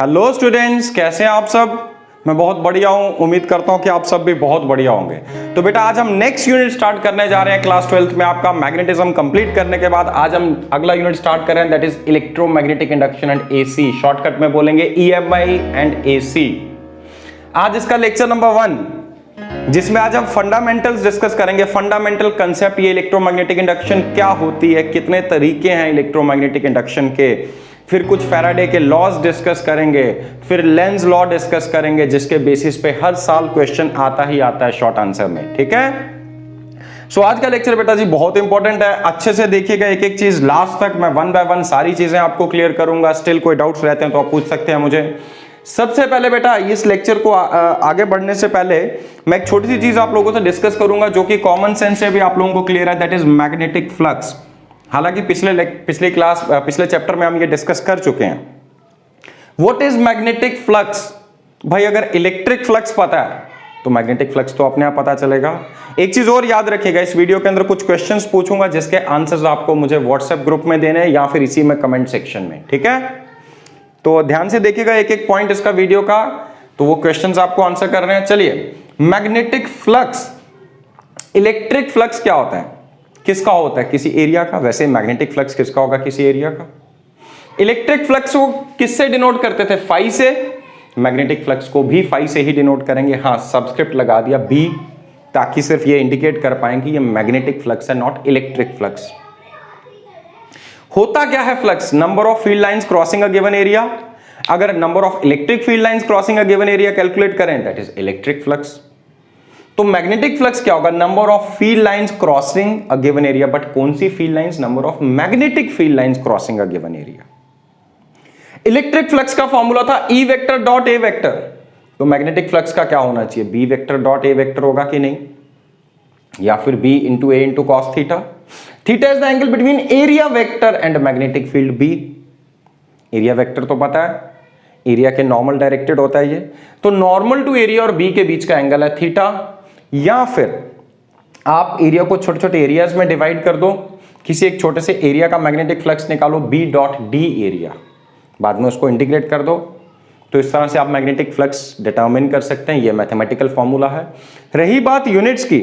Hello students, कैसे हैं आप सब। मैं बहुत बढ़िया हूं, उम्मीद करता हूं कि आप सब भी बहुत बढ़िया होंगे। तो बेटा आज हम नेक्स्ट यूनिट स्टार्ट करने जा रहे हैं क्लास 12th में। आपका मैग्नेटिज्म कंप्लीट करने के बाद आज हम अगला यूनिट स्टार्ट कर रहे हैं, that is electromagnetic induction and AC. Shortcut में बोलेंगे ईएमआई एंड एसी। आज इसका लेक्चर नंबर 1, जिसमें आज हम फंडामेंटल्स डिस्कस करेंगे। फंडामेंटल कंसेप्ट, ये इलेक्ट्रोमैग्नेटिक इंडक्शन क्या होती है, कितने तरीके हैं इलेक्ट्रोमैग्नेटिक इंडक्शन के, फिर कुछ फैराडे के लॉज डिस्कस करेंगे, फिर लेंज लॉ डिस्कस करेंगे, जिसके बेसिस पे हर साल क्वेश्चन आता ही आता है शॉर्ट आंसर में। ठीक है, सो आज का लेक्चर बेटा जी बहुत इंपॉर्टेंट है। अच्छे से देखिएगा एक एक चीज लास्ट तक। मैं 1 बाय 1 सारी चीजें आपको क्लियर करूंगा। स्टिल कोई डाउट्स रहते हैं तो आप पूछ सकते हैं मुझे। सबसे पहले बेटा इस लेक्चर को आगे बढ़ने से पहले मैं एक छोटी सी चीज आप लोगों से डिस्कस करूंगा जो कि कॉमन सेंस से भी आप लोगों को क्लियर है, दैट इज मैग्नेटिक फ्लक्स। हालांकि पिछले चैप्टर में हम ये डिस्कस कर चुके हैं। What is magnetic flux? भाई अगर इलेक्ट्रिक फ्लक्स पता है तो मैग्नेटिक फ्लक्स तो अपने आप पता चलेगा। एक चीज और याद रखिएगा, इस वीडियो के अंदर कुछ क्वेश्चंस पूछूंगा जिसके आंसर्स आपको मुझे व्हाट्सएप ग्रुप में देने हैं या फिर इसी में कमेंट सेक्शन में। ठीक है, तो ध्यान से देखिएगा एक एक पॉइंट इसका वीडियो का, तो वो क्वेश्चंस आपको आंसर कर रहे हैं। चलिए, मैग्नेटिक फ्लक्स, इलेक्ट्रिक फ्लक्स क्या होता है, किसका होता है, किसी एरिया का। वैसे मैग्नेटिक फ्लक्स किसका होगा, किसी एरिया का। इलेक्ट्रिक फ्लक्स को किससे डिनोट करते थे, फाई से। मैग्नेटिक फ्लक्स को भी फाई से ही डिनोट करेंगे। हाँ, सबस्क्रिप्ट लगा दिया बी, ताकि सिर्फ ये इंडिकेट कर पाएंगे ये मैग्नेटिक फ्लक्स है, नॉट इलेक्ट्रिक फ्लक्स। होता क्या है flux? Number of field lines crossing a given area. अगर number of electric field lines crossing a given area calculate करें, दैट इज इलेक्ट्रिक फ्लक्स। तो मैग्नेटिक फ्लक्स क्या होगा? Number of field lines crossing a given area. But कौन सी field lines? Number of magnetic field lines crossing a given area. Electric flux का formula था ई vector dot A vector. तो magnetic flux का क्या होना चाहिए? B vector dot A vector होगा कि नहीं, या फिर B into A into cos theta. Theta is the angle between area vector and magnetic field B. Area vector तो पता है, एरिया के नॉर्मल डायरेक्टेड होता है ये, तो नॉर्मल टू एरिया और बी के बीच का एंगल है थीटा। या फिर आप एरिया को छोटे छोटे एरियाज में डिवाइड कर दो, किसी एक छोटे से एरिया का मैग्नेटिक फ्लक्स निकालो, बी डॉट डी एरिया, बाद में उसको इंटीग्रेट कर दो। तो इस तरह से आप मैग्नेटिक फ्लक्स डिटरमिन कर सकते हैं। ये मैथमेटिकल फॉर्मूला है। रही बात यूनिट्स की,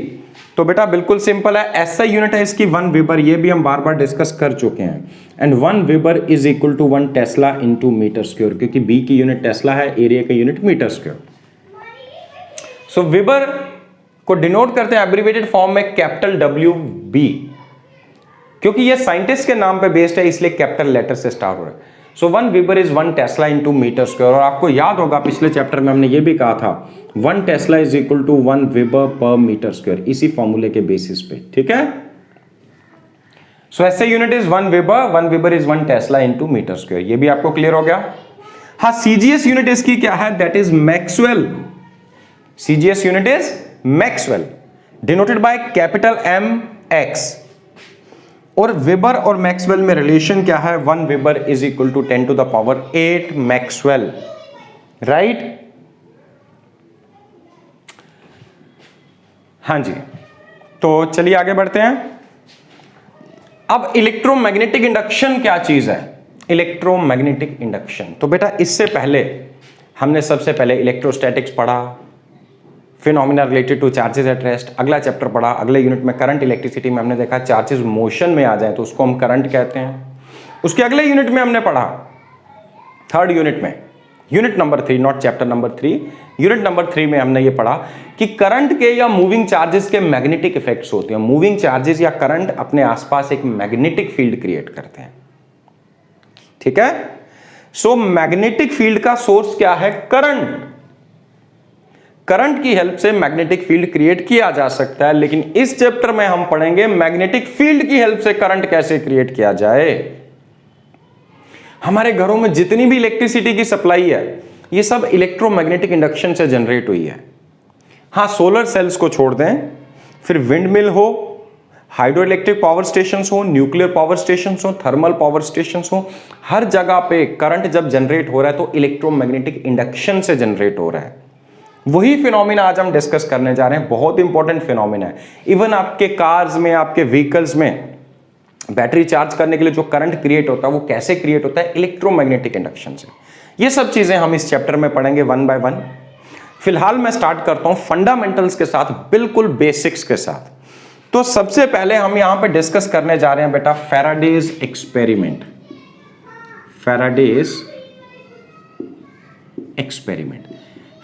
तो बेटा बिल्कुल सिंपल है। ऐसा यूनिट है इसकी 1 वेबर, ये भी हम बार बार डिस्कस कर चुके हैं। And 1 weber is equal to 1 tesla into metre square, क्योंकि बी की यूनिट टेस्ला है, एरिया की unit metre square. So weber को डिनोट करते हैं एब्रिविएटेड फॉर्म में कैपिटल डब्ल्यू बी, क्योंकि ये साइंटिस्ट के नाम पे बेस्ड है, इसलिए कैपिटल लेटर से स्टार्ट हो रहा है। So 1 weber is 1 tesla into metre square. और आपको याद होगा पिछले चैप्टर में हमने ये भी कहा था 1 tesla is equal to 1 weber per metre square, इसी फॉर्मूले के बेसिस पे। ठीक है, so SI unit is 1 weber is 1 tesla into metre square. ये भी आपको क्लियर हो गया। हाँ, सीजीएस यूनिट इसकी क्या है, that is maxwell. CGS unit is maxwell, denoted by capital M X. और वेबर और मैक्सवेल में रिलेशन क्या है? 1 weber is equal to 10 to the power 8 maxwell, right. हाँ जी, तो चलिए आगे बढ़ते हैं। अब इलेक्ट्रोमैग्नेटिक इंडक्शन क्या चीज है? इलेक्ट्रोमैग्नेटिक इंडक्शन, तो बेटा इससे पहले हमने सबसे पहले इलेक्ट्रोस्टैटिक्स पढ़ा, phenomena related two charges at rest, अगला चैप्टर पढ़ा। अगले यूनिट में करंट इलेक्ट्रिसिटी में हमने देखा चार्जेस मोशन में आ जाए तो उसको हम करंट कहते हैं। उसके अगले यूनिट में हमने पढ़ा, थर्ड यूनिट में, unit number 3, not chapter number 3, unit number 3 में हमने ये पढ़ा कि करंट के या मूविंग चार्जेस के मैग्नेटिक इफेक्ट्स होते हैं। मूविंग चार्जेस या करंट अपने आसपास एक मैग्नेटिक फील्ड क्रिएट करते हैं। ठीक है, सो मैग्नेटिक फील्ड का सोर्स क्या है? करंट। करंट की हेल्प से मैग्नेटिक फील्ड क्रिएट किया जा सकता है, लेकिन इस चैप्टर में हम पढ़ेंगे मैग्नेटिक फील्ड की हेल्प से करंट कैसे क्रिएट किया जाए। हमारे घरों में जितनी भी इलेक्ट्रिसिटी की सप्लाई है, ये सब इलेक्ट्रोमैग्नेटिक इंडक्शन से जनरेट हुई है। हाँ, सोलर सेल्स को छोड़ दें, फिर विंड मिल हो, हाइड्रो इलेक्ट्रिक पावर स्टेशन हो, न्यूक्लियर पावर स्टेशन हो, थर्मल पावर स्टेशन हो, हर जगह पे करंट जब जनरेट हो रहा है तो इलेक्ट्रोमैग्नेटिक इंडक्शन से जनरेट हो रहा है। वही फिनोमिना आज हम डिस्कस करने जा रहे हैं, बहुत इंपॉर्टेंट फिनोमिना है। इवन आपके कार्स में, आपके व्हीकल्स में बैटरी चार्ज करने के लिए जो करंट क्रिएट होता है वो कैसे क्रिएट होता है? इलेक्ट्रोमैग्नेटिक इंडक्शन से। ये सब चीजें हम इस चैप्टर में पढ़ेंगे वन बाय वन। फिलहाल मैं स्टार्ट करता हूं फंडामेंटल्स के साथ, बिल्कुल बेसिक्स के साथ। तो सबसे पहले हम यहां पे डिस्कस करने जा रहे हैं बेटा Faraday's experiment. Faraday's experiment.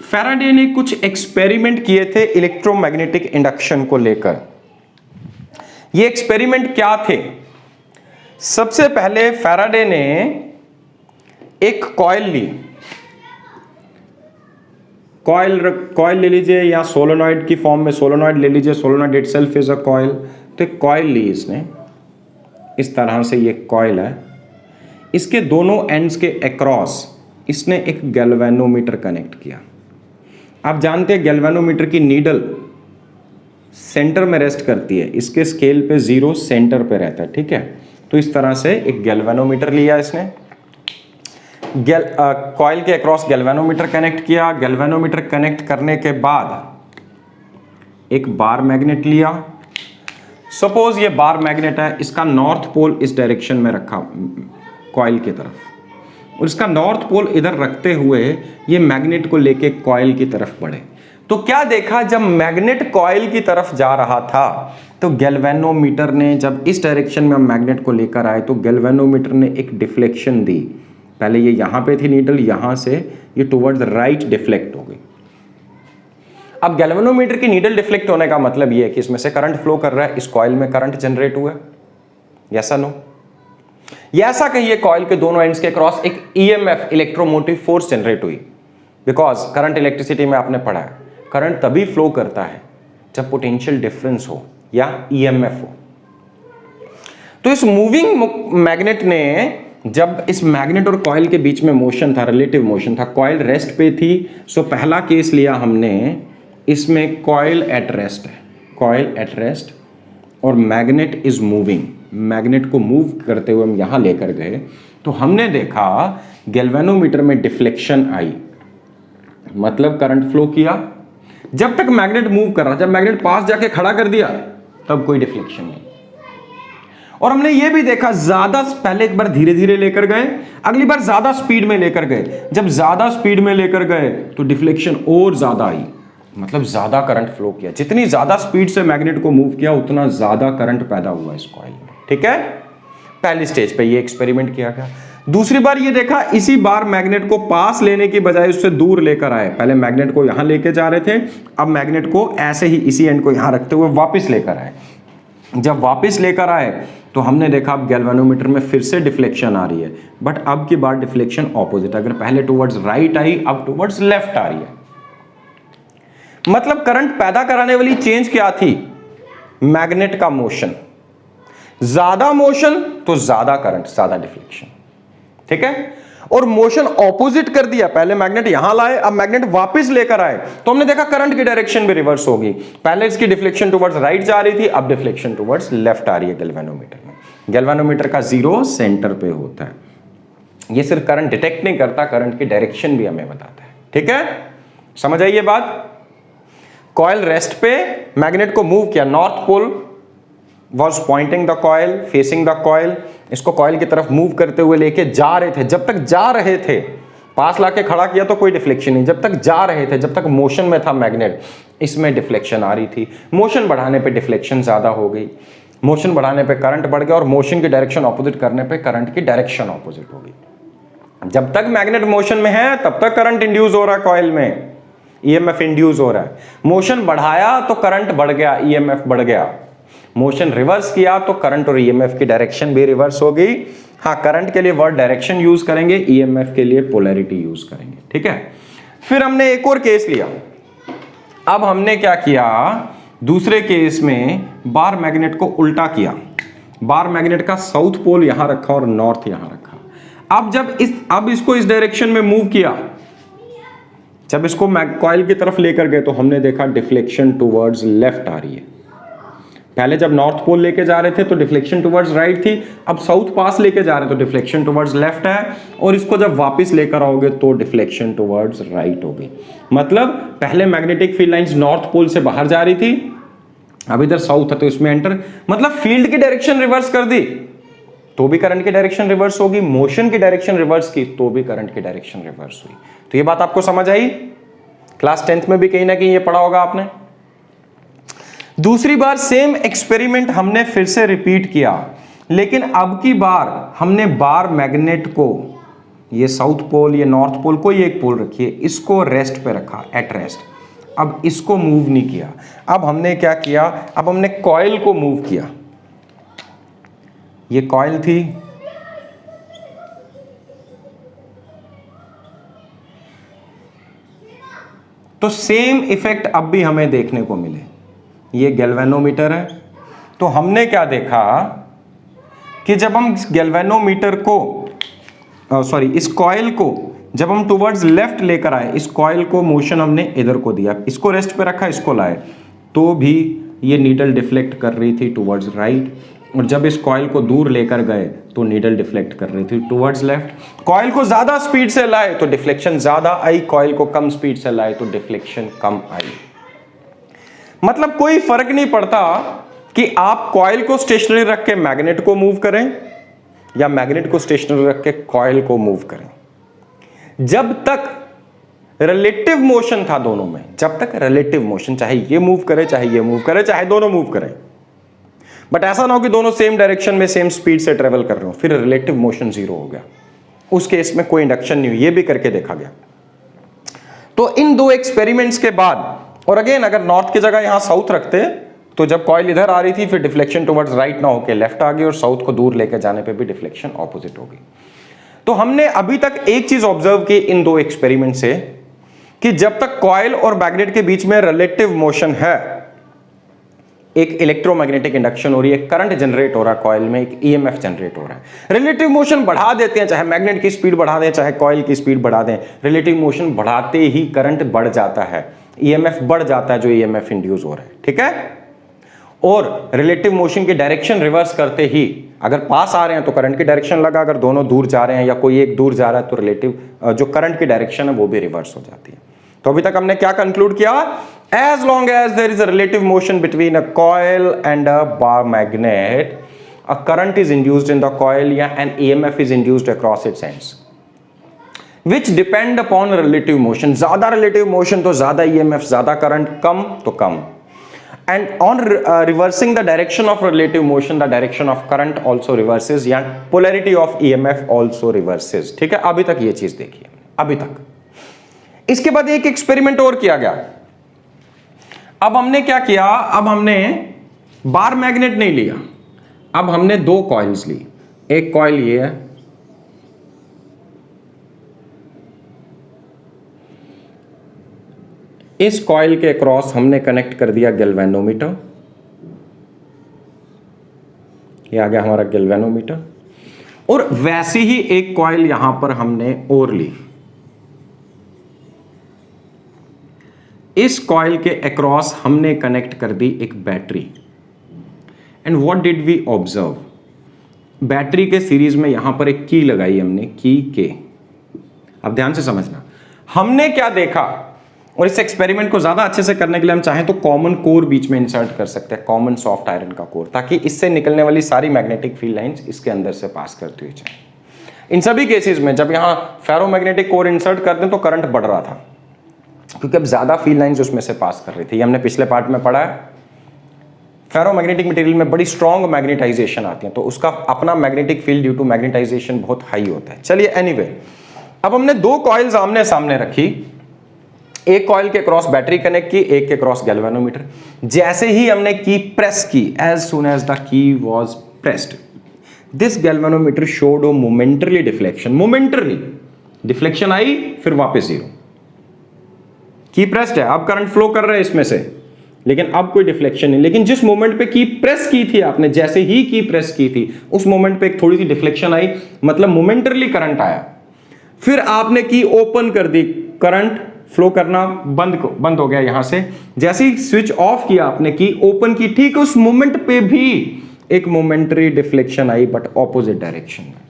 Faraday ने कुछ एक्सपेरिमेंट किए थे इलेक्ट्रोमैग्नेटिक इंडक्शन को लेकर। ये एक्सपेरिमेंट क्या थे? सबसे पहले फैराडे ने एक कॉइल ली, कॉइल ले लीजिए या सोलोनॉइड की फॉर्म में सोलोनॉइड ले लीजिए, solenoid itself is a coil. तो एक कॉइल ली इसने, इस तरह से ये कॉइल है, इसके दोनों एंड्स के अक्रॉस इसने एक गैल्वेनोमीटर कनेक्ट किया। आप जानते हैं गैल्वेनोमीटर की नीडल सेंटर में रेस्ट करती है, इसके स्केल पे 0 सेंटर पे रहता है, ठीक है। तो इस तरह से एक गैल्वेनोमीटर लिया इसने, कॉइल के अक्रॉस गैल्वेनोमीटर कनेक्ट किया। गैल्वेनोमीटर कनेक्ट करने के बाद एक बार मैग्नेट लिया। सपोज ये बार मैग्नेट है, इसका नॉर्थ पोल इस डायरेक्शन में रखा कॉइल की तरफ, और इसका नॉर्थ पोल इधर रखते हुए ये मैग्नेट को लेके कॉइल की तरफ बढ़े। तो क्या देखा, जब मैग्नेट कॉइल की तरफ जा रहा था तो गैल्वेनोमीटर ने, जब इस डायरेक्शन में हम मैग्नेट को लेकर आए तो गैल्वेनोमीटर ने एक डिफ्लेक्शन दी। पहले ये यहां पे थी नीडल, यहां से ये टुवर्ड्स राइट डिफ्लेक्ट हो गई। अब गैल्वेनोमीटर की नीडल डिफ्लेक्ट होने का मतलब ये है कि इसमें से करंट फ्लो कर रहा है, इस कॉइल में करंट जनरेट हुआ है, यस नो? या ऐसा कहिए कॉइल के दोनों एंड्स के क्रॉस एक ईएमएफ, इलेक्ट्रोमोटिव फोर्स जनरेट हुई। बिकॉज करंट इलेक्ट्रिसिटी में आपने पढ़ा है, करंट तभी फ्लो करता है जब पोटेंशियल डिफरेंस हो या ईएमएफ हो। तो इस मूविंग मैग्नेट ने, जब इस मैग्नेट और कॉइल के बीच में मोशन था, रिलेटिव मोशन था, कॉइल रेस्ट पे थी, सो पहला केस लिया हमने, इसमें कॉइल एट रेस्ट है, कॉइल एट रेस्ट और मैग्नेट इज मूविंग। मैग्नेट को मूव करते हुए हम यहां लेकर गए तो हमने देखा गैल्वेनोमीटर में डिफ्लेक्शन आई, मतलब करंट फ्लो किया। जब तक मैग्नेट मूव कर रहा, जब मैग्नेट पास जाके खड़ा कर दिया तब कोई डिफ्लेक्शन नहीं। और हमने ये भी देखा, ज्यादा पहले एक बार धीरे धीरे लेकर गए, अगली बार ज्यादा स्पीड में लेकर गए। जब ज्यादा स्पीड में लेकर गए तो डिफ्लेक्शन और ज्यादा आई, मतलब ज्यादा करंट फ्लो किया। जितनी ज्यादा स्पीड से मैग्नेट को मूव किया उतना ज्यादा करंट पैदा हुआ इस कॉइल में, ठीक है। पहली स्टेज पे ये एक्सपेरिमेंट किया गया। दूसरी बार ये देखा, इसी बार मैग्नेट को पास लेने की बजाय उससे दूर लेकर आए। पहले मैग्नेट को यहां लेके जा रहे थे, अब मैग्नेट को ऐसे ही इसी एंड को यहां रखते हुए वापस लेकर आए। जब वापस लेकर आए तो हमने देखा अब गैल्वेनोमीटर में फिर से डिफ्लेक्शन आ रही है, बट अब की बार डिफ्लेक्शन ऑपोजिट। अगर पहले टुवर्ड्स राइट आई, अब टुवर्ड्स लेफ्ट आ रही है। मतलब करंट पैदा कराने वाली चेंज क्या थी? मैग्नेट का मोशन। ज्यादा मोशन तो ज्यादा करंट, ज्यादा डिफ्लेक्शन, ठीक है। और मोशन ऑपोजिट कर दिया, पहले मैग्नेट यहां लाए, अब मैग्नेट वापस लेकर आए तो हमने देखा करंट की डायरेक्शन भी रिवर्स होगी। पहले इसकी डिफ्लेक्शन टुवर्ड्स राइट जा रही थी, अब डिफ्लेक्शन टुवर्ड्स लेफ्ट आ रही है गैल्वेनोमीटर में। गैल्वेनोमीटर का 0 सेंटर पे होता है। ये सिर्फ करंट डिटेक्ट नहीं करता, करंट की डायरेक्शन भी हमें बताता है, ठीक है। समझ आई ये बात? कॉइल रेस्ट पे, मैग्नेट को मूव किया, north pole was pointing the coil, facing the coil, इसको कॉइल की तरफ मूव करते हुए लेके जा रहे थे। जब तक जा रहे थे, पास लाके खड़ा किया तो कोई डिफ्लेक्शन नहीं। जब तक जा रहे थे, जब तक मोशन में था मैग्नेट, इसमें डिफ्लेक्शन आ रही थी। मोशन बढ़ाने पे डिफ्लेक्शन ज्यादा हो गई, मोशन बढ़ाने पे करंट बढ़ गया, और मोशन की डायरेक्शन ऑपोजिट करने पे करंट की डायरेक्शन ऑपोजिट हो गई। जब तक मैग्नेट मोशन में है तब तक करंट इंड्यूस हो रहा है कॉइल में, ईएमएफ इंड्यूस हो रहा है। मोशन बढ़ाया तो करंट बढ़ गया, ईएमएफ बढ़ गया। मोशन रिवर्स किया तो करंट और ईएमएफ की डायरेक्शन भी रिवर्स हो गई। हाँ, करंट के लिए वर्ड डायरेक्शन यूज करेंगे, ईएमएफ के लिए पोलैरिटी यूज करेंगे, ठीक है। फिर हमने एक और केस लिया। अब हमने क्या किया, दूसरे केस में बार मैग्नेट को उल्टा किया। बार मैग्नेट का साउथ पोल यहां रखा और नॉर्थ यहां रखा। अब इसको इस डायरेक्शन में मूव किया, जब इसको कॉइल की तरफ लेकर गए तो हमने देखा डिफ्लेक्शन टुवर्ड्स लेफ्ट आ रही है। पहले जब नॉर्थ पोल लेके जा रहे थे तो डिफ्लेक्शन टुवर्ड्स राइट थी, अब साउथ पास लेके जा रहे हैं तो डिफ्लेक्शन टुवर्ड्स लेफ्ट है, और इसको जब वापस लेकर आओगे तो डिफ्लेक्शन टुवर्ड्स राइट होगी। मतलब पहले magnetic field lines north pole से बाहर जा रही थी, अब इधर साउथ है तो इसमें एंटर, मतलब फील्ड की डायरेक्शन रिवर्स कर दी। तो भी करंट की डायरेक्शन रिवर्स होगी, मोशन की डायरेक्शन रिवर्स की तो भी करंट की डायरेक्शन रिवर्स हुई। तो ये बात आपको समझ आई? क्लास 10th में भी कहीं ना कहीं ये पढ़ा होगा आपने। दूसरी बार सेम एक्सपेरिमेंट हमने फिर से रिपीट किया, लेकिन अब की बार हमने बार मैग्नेट को, ये साउथ पोल, ये नॉर्थ पोल, कोई एक पोल रखिए, इसको रेस्ट पे रखा, एट रेस्ट। अब इसको मूव नहीं किया। अब हमने क्या किया, अब हमने कॉइल को मूव किया। ये कॉइल थी, तो सेम इफेक्ट अब भी हमें देखने को मिले। ये गैल्वेनोमीटर है, तो हमने क्या देखा कि जब हम गैल्वेनोमीटर को इस कॉइल को जब हम टुवर्ड्स लेफ्ट लेकर आए, इस कॉइल को मोशन हमने इधर को दिया, इसको रेस्ट पे रखा, इसको लाए, तो भी ये नीडल डिफ्लेक्ट कर रही थी टुवर्ड्स राइट, और जब इस कॉइल को दूर लेकर गए तो नीडल डिफ्लेक्ट कर रही थी टुवर्ड्स लेफ्ट। कॉइल को ज्यादा स्पीड से लाए तो डिफ्लेक्शन ज्यादा आई, कॉइल को कम स्पीड से लाए तो डिफ्लेक्शन कम आई। मतलब कोई फर्क नहीं पड़ता कि आप कॉइल को स्टेशनरी रख के मैग्नेट को मूव करें या मैग्नेट को स्टेशनरी रख के कॉइल को मूव करें, जब तक रिलेटिव मोशन था दोनों में, जब तक रिलेटिव मोशन, चाहे ये मूव करे, चाहे ये मूव करे, चाहे दोनों मूव करें, बट ऐसा ना हो कि दोनों सेम डायरेक्शन में सेम स्पीड से ट्रेवल कर रहे हो, फिर रिलेटिव मोशन जीरो हो गया, उस केस में कोई इंडक्शन नहीं हुई। ये भी करके देखा गया। तो इन दो एक्सपेरिमेंट्स के बाद, और अगेन अगर नॉर्थ की जगह यहां साउथ रखते तो जब कॉइल इधर आ रही थी फिर डिफ्लेक्शन टुवर्ड्स राइट ना होके लेफ्ट आ गई, और साउथ को दूर लेकर जाने पे भी डिफ्लेक्शन ऑपोजिट होगी। तो हमने अभी तक एक चीज ऑब्जर्व की इन दो एक्सपेरिमेंट से, कि जब तक कॉइल और मैग्नेट के बीच में रिलेटिव मोशन है, एक इलेक्ट्रोमैग्नेटिक इंडक्शन हो रही है, करंट जनरेट हो रहा है कॉइल में, एक ईएमएफ जनरेट हो रहा है। रिलेटिव मोशन बढ़ा देते हैं, चाहे मैग्नेट की स्पीड बढ़ा दें, चाहे कॉइल की स्पीड बढ़ा दें, रिलेटिव मोशन बढ़ाते ही करंट बढ़ जाता है, ईएमएफ बढ़ जाता है, जो ईएमएफ इंड्यूस हो रहा है, ठीक है। और रिलेटिव मोशन की डायरेक्शन रिवर्स करते ही, अगर पास आ रहे हैं तो करंट की डायरेक्शन लगा, अगर दोनों दूर जा रहे हैं या कोई एक दूर जा रहा है तो रिलेटिव जो करंट की डायरेक्शन है वो भी रिवर्स हो जाती है। तो अभी तक हमने क्या कंक्लूड किया, as long as there is a relative motion between a coil and a bar magnet, a current is induced in the coil या an EMF is induced across its ends which depend upon relative motion। ज्यादा relative motion तो ज्यादा EMF, ज्यादा current, कम तो कम। And on reversing the direction of relative motion, the direction of current also reverses, या polarity of EMF also reverses। ठीक है, अभी तक ये चीज देखी है, अभी तक। इसके बाद एक एक्सपेरिमेंट और किया गया। अब हमने क्या किया, अब हमने बार मैग्नेट नहीं लिया, अब हमने दो कॉइल्स ली। एक कॉइल ये है, इस कॉइल के क्रॉस हमने कनेक्ट कर दिया गैल्वेनोमीटर, ये आ गया हमारा गैल्वेनोमीटर, और वैसे ही एक कॉइल यहां पर हमने और ली। इस कॉइल के अक्रॉस हमने कनेक्ट कर दी एक battery. And what did we observe, battery के सीरीज में यहां पर एक की लगाई हमने, की के। अब ध्यान से समझना, हमने क्या देखा, और इस एक्सपेरिमेंट को ज्यादा अच्छे से करने के लिए हम चाहें तो कॉमन कोर बीच में इंसर्ट कर सकते हैं, कॉमन सॉफ्ट आयरन का कोर, ताकि इससे निकलने वाली सारी मैग्नेटिक फील्ड लाइंस इसके अंदर से पास करती हुई जाए। इन सभी केसेस में जब यहां फेरोमैग्नेटिक कोर इंसर्ट करते हैं तो करंट बढ़ रहा था, क्योंकि अब ज्यादा फील्ड लाइंस उसमें से पास कर रही थी। ये हमने पिछले पार्ट में पढ़ा है। फेरोमैग्नेटिक मटेरियल में बड़ी स्ट्रॉन्ग मैग्नेटाइजेशन आती है, तो उसका अपना magnetic field due to magnetization बहुत हाई होता है। चलिए एनीवे, अब हमने दो कॉइल्स आमने सामने रखी, एक कॉइल के क्रॉस बैटरी कनेक्ट की, एक के क्रॉस गैल्वेनोमीटर। जैसे ही हमने की प्रेस की, as soon as the key was pressed, this galvanometer showed a momentary deflection. Momentary deflection आई, फिर वापस जीरो। की प्रेस्ड है, अब करंट फ्लो कर रहा है इसमें से, लेकिन अब कोई डिफ्लेक्शन नहीं। लेकिन जिस मोमेंट पे की प्रेस की थी आपने, जैसे ही की प्रेस की थी, उस मोमेंट पे एक थोड़ी सी डिफ्लेक्शन आई, मतलब मोमेंटरली करंट आया। फिर आपने की ओपन कर दी, करंट फ्लो करना बंद हो गया यहां से। जैसे ही स्विच ऑफ किया आपने, की ओपन की, ठीक उस मोमेंट पे भी एक momentary deflection I, but opposite direction में।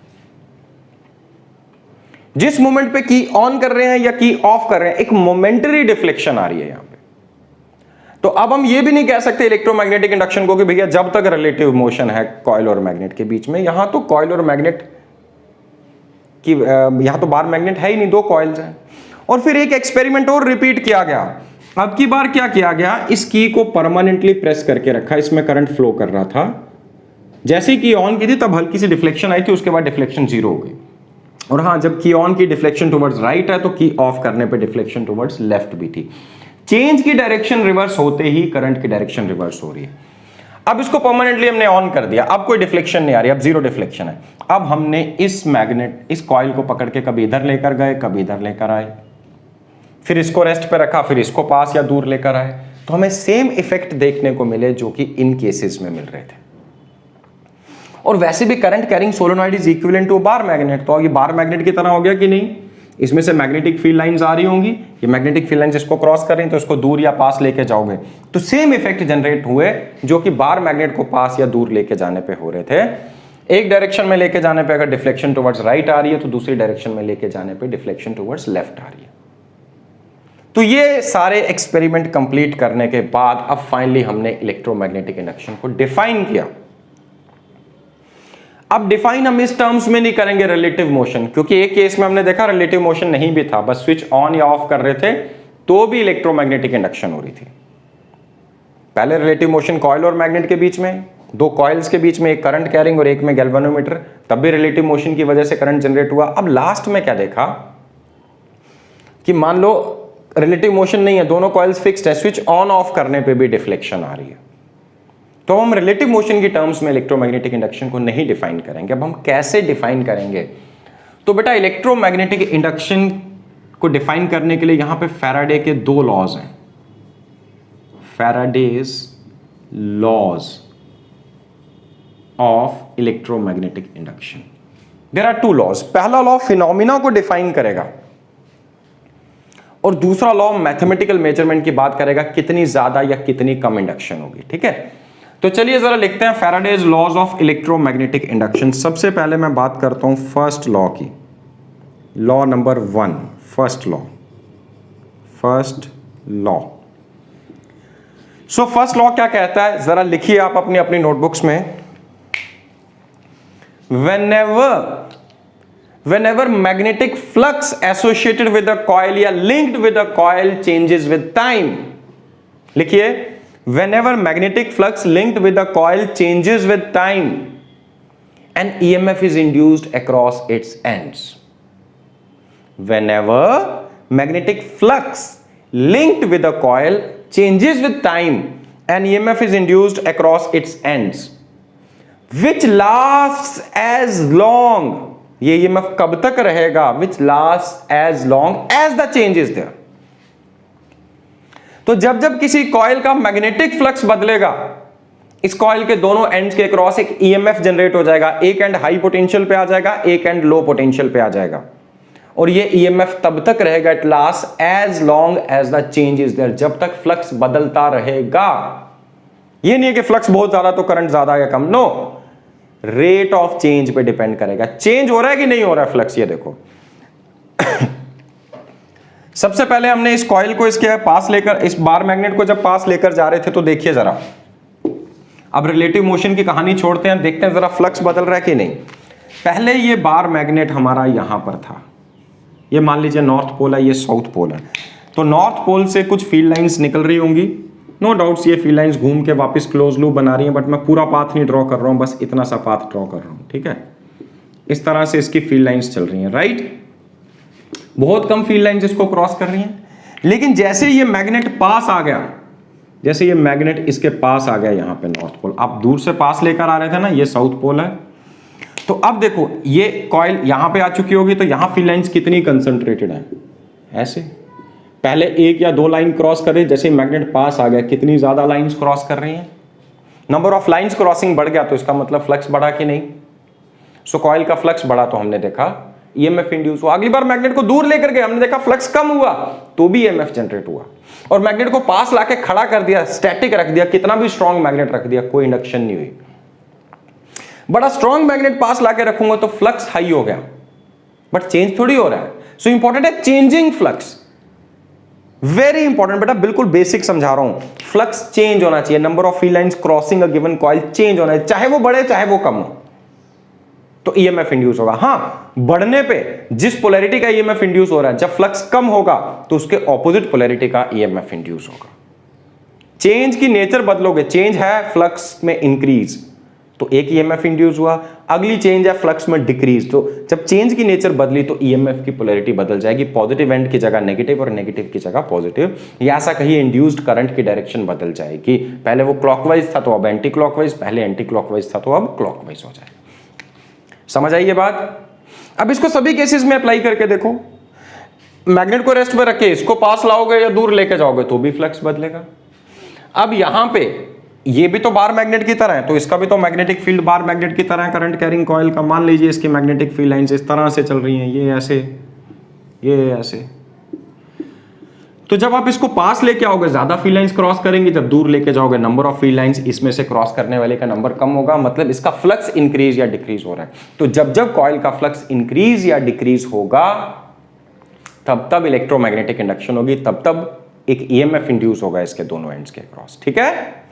जिस मोमेंट पे की ऑन कर रहे हैं या की ऑफ कर रहे हैं, एक मोमेंटरी डिफ्लेक्शन आ रही है यहां पे। तो अब हम ये भी नहीं कह सकते इलेक्ट्रोमैग्नेटिक इंडक्शन को कि भैया जब तक रिलेटिव मोशन है कॉइल और मैग्नेट के बीच में, यहां तो कॉइल और मैग्नेट की यहां तो बार मैग्नेट है ही नहीं, दो कॉइल्स हैं। और फिर एक एक्सपेरिमेंट और रिपीट किया गया। अब की बार क्या किया गया, इस की को परमानेंटली प्रेस करके रखा, इसमें करंट फ्लो कर रहा था। जैसे ही की ऑन की थी तब हल्की सी डिफ्लेक्शन आई थी, उसके बाद डिफ्लेक्शन जीरो हो गई। और हाँ, जब की ऑन की डिफ्लेक्शन टुवर्ड्स राइट है तो की ऑफ करने पे डिफ्लेक्शन टुवर्ड्स लेफ्ट भी थी। चेंज की डायरेक्शन रिवर्स होते ही करंट की डायरेक्शन रिवर्स हो रही है। अब इसको परमानेंटली हमने ऑन कर दिया, अब कोई डिफ्लेक्शन नहीं आ रही, अब जीरो डिफ्लेक्शन है। अब हमने इस मैग्नेट, इस कॉइल को पकड़ के कभी इधर लेकर गए, कभी इधर लेकर आए, फिर इसको रेस्ट पे रखा, फिर इसको पास या दूर लेकर आए, तो हमें सेम इफेक्ट देखने को मिले जो कि इन केसेस में मिल रहे थे। और वैसे भी current carrying solenoid is equivalent to bar magnet, तो ये बार मैग्नेट की तरह हो गया कि नहीं। इसमें से मैग्नेटिक फील्ड लाइंस आ रही होंगी, ये मैग्नेटिक फील्ड लाइंस इसको क्रॉस कर रही हैं, तो इसको दूर या पास लेके जाओगे तो सेम इफेक्ट जनरेट हुए जो कि बार मैग्नेट को पास या दूर लेके जाने पे हो रहे थे। एक डायरेक्शन में लेके जाने पे अगर डिफ्लेक्शन टुवर्ड्स राइट आ रही है तो दूसरी डायरेक्शन में लेके जाने पे डिफ्लेक्शन टुवर्ड्स लेफ्ट आ रही है। तो ये सारे एक्सपेरिमेंट कंप्लीट करने के बाद अब फाइनली हमने इलेक्ट्रोमैग्नेटिक इंडक्शन को डिफाइन किया। अब डिफाइन हम इस टर्म्स में नहीं करेंगे रिलेटिव मोशन, क्योंकि एक केस में हमने देखा रिलेटिव मोशन नहीं भी था, बस स्विच ऑन या ऑफ कर रहे थे तो भी इलेक्ट्रोमैग्नेटिक इंडक्शन हो रही थी। पहले रिलेटिव मोशन कॉइल और मैग्नेट के बीच में, दो कॉइल्स के बीच में, एक करंट कैरिंग और एक में गैल्वेनोमीटर, तब भी रिलेटिव मोशन की वजह से करंट जनरेट हुआ। अब लास्ट में क्या देखा कि मान लो रिलेटिव मोशन नहीं है, दोनों कॉइल्स फिक्स्ड है, स्विच ऑन ऑफ करने पे भी डिफ्लेक्शन आ रही है, तो हम रिलेटिव मोशन की टर्म्स में इलेक्ट्रोमैग्नेटिक इंडक्शन को नहीं डिफाइन करेंगे। अब हम कैसे डिफाइन करेंगे, तो बेटा इलेक्ट्रोमैग्नेटिक इंडक्शन को डिफाइन करने के लिए यहां पे फैराडे के दो लॉज हैं, Faraday's laws of electromagnetic induction. There are two laws. पहला लॉ फिनोमिना को डिफाइन करेगा और दूसरा लॉ मैथमेटिकल मेजरमेंट की बात करेगा, कितनी ज्यादा या कितनी कम इंडक्शन होगी। ठीक है, तो चलिए जरा लिखते हैं Faraday's laws of electromagnetic induction. सबसे पहले मैं बात करता हूं फर्स्ट लॉ की, law number 1, first law. So first law क्या कहता है, जरा लिखिए आप अपनी अपनी नोटबुक्स में। whenever magnetic flux associated with a coil या linked with a coil changes with time, लिखिए whenever magnetic flux linked with a coil changes with time, an EMF is induced across its ends. Whenever magnetic flux linked with a coil changes with time, an EMF is induced across its ends, which lasts as long, ये EMF कब तक रहेगा, which lasts as long as the change is there. तो जब जब किसी coil का magnetic flux बदलेगा, इस कॉइल के दोनों एंड्स के क्रॉस एक ईएमएफ जनरेट हो जाएगा, एक एंड हाई पोटेंशियल पे आ जाएगा, एक एंड लो पोटेंशियल पे आ जाएगा, और ये ईएमएफ तब तक रहेगा, it last as long as the change is there, जब तक फ्लक्स बदलता रहेगा। ये नहीं है कि फ्लक्स बहुत ज्यादा तो करंट ज्यादा या कम, नो, रेट ऑफ चेंज पे डिपेंड करेगा, चेंज हो रहा है कि नहीं हो रहा है फ्लक्स। ये देखो सबसे पहले हमने इस कॉइल को इसके पास लेकर, इस बार मैग्नेट को जब पास लेकर जा रहे थे तो देखिए जरा, अब रिलेटिव मोशन की कहानी छोड़ते हैं, देखते हैं जरा फ्लक्स बदल रहा है कि नहीं। पहले ये बार मैग्नेट हमारा यहां पर था, ये मान लीजिए नॉर्थ पोल है, ये साउथ पोल है, तो नॉर्थ पोल से कुछ फील्ड लाइंस निकल रही होंगी, नो डाउट्स ये फील्ड लाइंस घूम के वापस क्लोज लूप बना रही हैं, बट मैं पूरा पाथ नहीं ड्रॉ कर रहा हूं, बस इतना सा पाथ ड्रॉ कर रहा हूं। ठीक है, इस तरह से इसकी फील्ड लाइंस चल रही हैं, राइट, बहुत कम फील्ड लाइंस इसको क्रॉस कर रही हैं। लेकिन जैसे ये मैग्नेट पास आ गया, जैसे ये मैग्नेट इसके पास आ गया यहां पे नॉर्थ पोल, आप दूर से पास लेकर आ रहे थे ना, ये साउथ पोल है, तो अब देखो ये कॉइल यहां पे आ चुकी होगी, तो यहां फील्ड लाइंस कितनी कंसंट्रेटेड है, ऐसे पहले एक या दो लाइन क्रॉस कर रही, जैसे मैग्नेट पास आ गया कितनी ज्यादा लाइंस क्रॉस कर रही हैं, नंबर ऑफ लाइंस क्रॉसिंग बढ़ गया, तो इसका मतलब फ्लक्स बढ़ा कि नहीं। सो कॉइल का फ्लक्स बढ़ा तो हमने देखा ईएमएफ इंड्यूस हुआ। अगली बार मैग्नेट को दूर लेकर गए, हमने देखा फ्लक्स कम हुआ तो भी ईएमएफ जनरेट हुआ, और मैग्नेट को पास लाके खड़ा कर दिया, स्टैटिक रख दिया, कितना भी स्ट्रॉन्ग मैग्नेट रख दिया, कोई इंडक्शन नहीं हुई। बड़ा स्ट्रॉन्ग मैग्नेट पास लाके रखूंगा तो फ्लक्स हाई हो गया, बट चेंज थोड़ी हो रहा है। सो इंपॉर्टेंट है चेंजिंग फ्लक्स, वेरी इंपॉर्टेंट बेटा, बिल्कुल बेसिक समझा रहा हूं। फ्लक्स चेंज होना चाहिए, number of field lines crossing a given coil change होना है, चाहे वो बढ़े चाहे वो कम हो, तो ईएमएफ इंड्यूस होगा। हां, बढ़ने पे जिस पोलैरिटी का ईएमएफ इंड्यूस हो रहा है, जब फ्लक्स कम होगा तो उसके ऑपोजिट पोलैरिटी का ईएमएफ इंड्यूस होगा। चेंज की नेचर बदलोगे, चेंज है फ्लक्स में इंक्रीज तो एक ईएमएफ इंड्यूस हुआ, अगली चेंज है फ्लक्स में डिक्रीज, तो जब चेंज की नेचर बदली तो ईएमएफ की पोलैरिटी बदल जाएगी, पॉजिटिव एंड की जगह नेगेटिव और नेगेटिव की जगह पॉजिटिव, या ऐसा कहीं इंड्यूस्ड करंट की डायरेक्शन बदल जाएगी। पहले वो क्लॉकवाइज था तो अब एंटी क्लॉकवाइज, पहले एंटी क्लॉकवाइज था तो अब क्लॉकवाइज हो जाएगा। समझ आई ये बात? अब इसको सभी केसेस में अप्लाई करके देखो। मैग्नेट को रेस्ट में रखे इसको पास लाओगे या दूर लेके जाओगे तो भी फ्लक्स बदलेगा। अब यहां पे ये भी तो बार मैग्नेट की तरह है, तो इसका भी तो मैग्नेटिक फील्ड बार मैग्नेट की तरह है करंट कैरिंग कॉइल का। मान लीजिए इसकी मैग्नेटिक फील्ड लाइंस इस तरह से चल रही हैं, ये ऐसे, ये ऐसे। तो जब आप इसको पास लेके आओगे ज्यादा फील्ड लाइंस क्रॉस करेंगे, जब दूर लेके जाओगे नंबर ऑफ फील्ड लाइंस इसमें से क्रॉस करने वाले का नंबर कम होगा, मतलब इसका फ्लक्स इंक्रीज या डिक्रीज हो रहा है। तो जब जब कॉइल का फ्लक्स इंक्रीज या डिक्रीज होगा तब तब इलेक्ट्रोमैग्नेटिक इंडक्शन होगी, तब तब एक ईएमएफ इंड्यूस होगा इसके दोनों एंड्स के क्रॉस, ठीक है,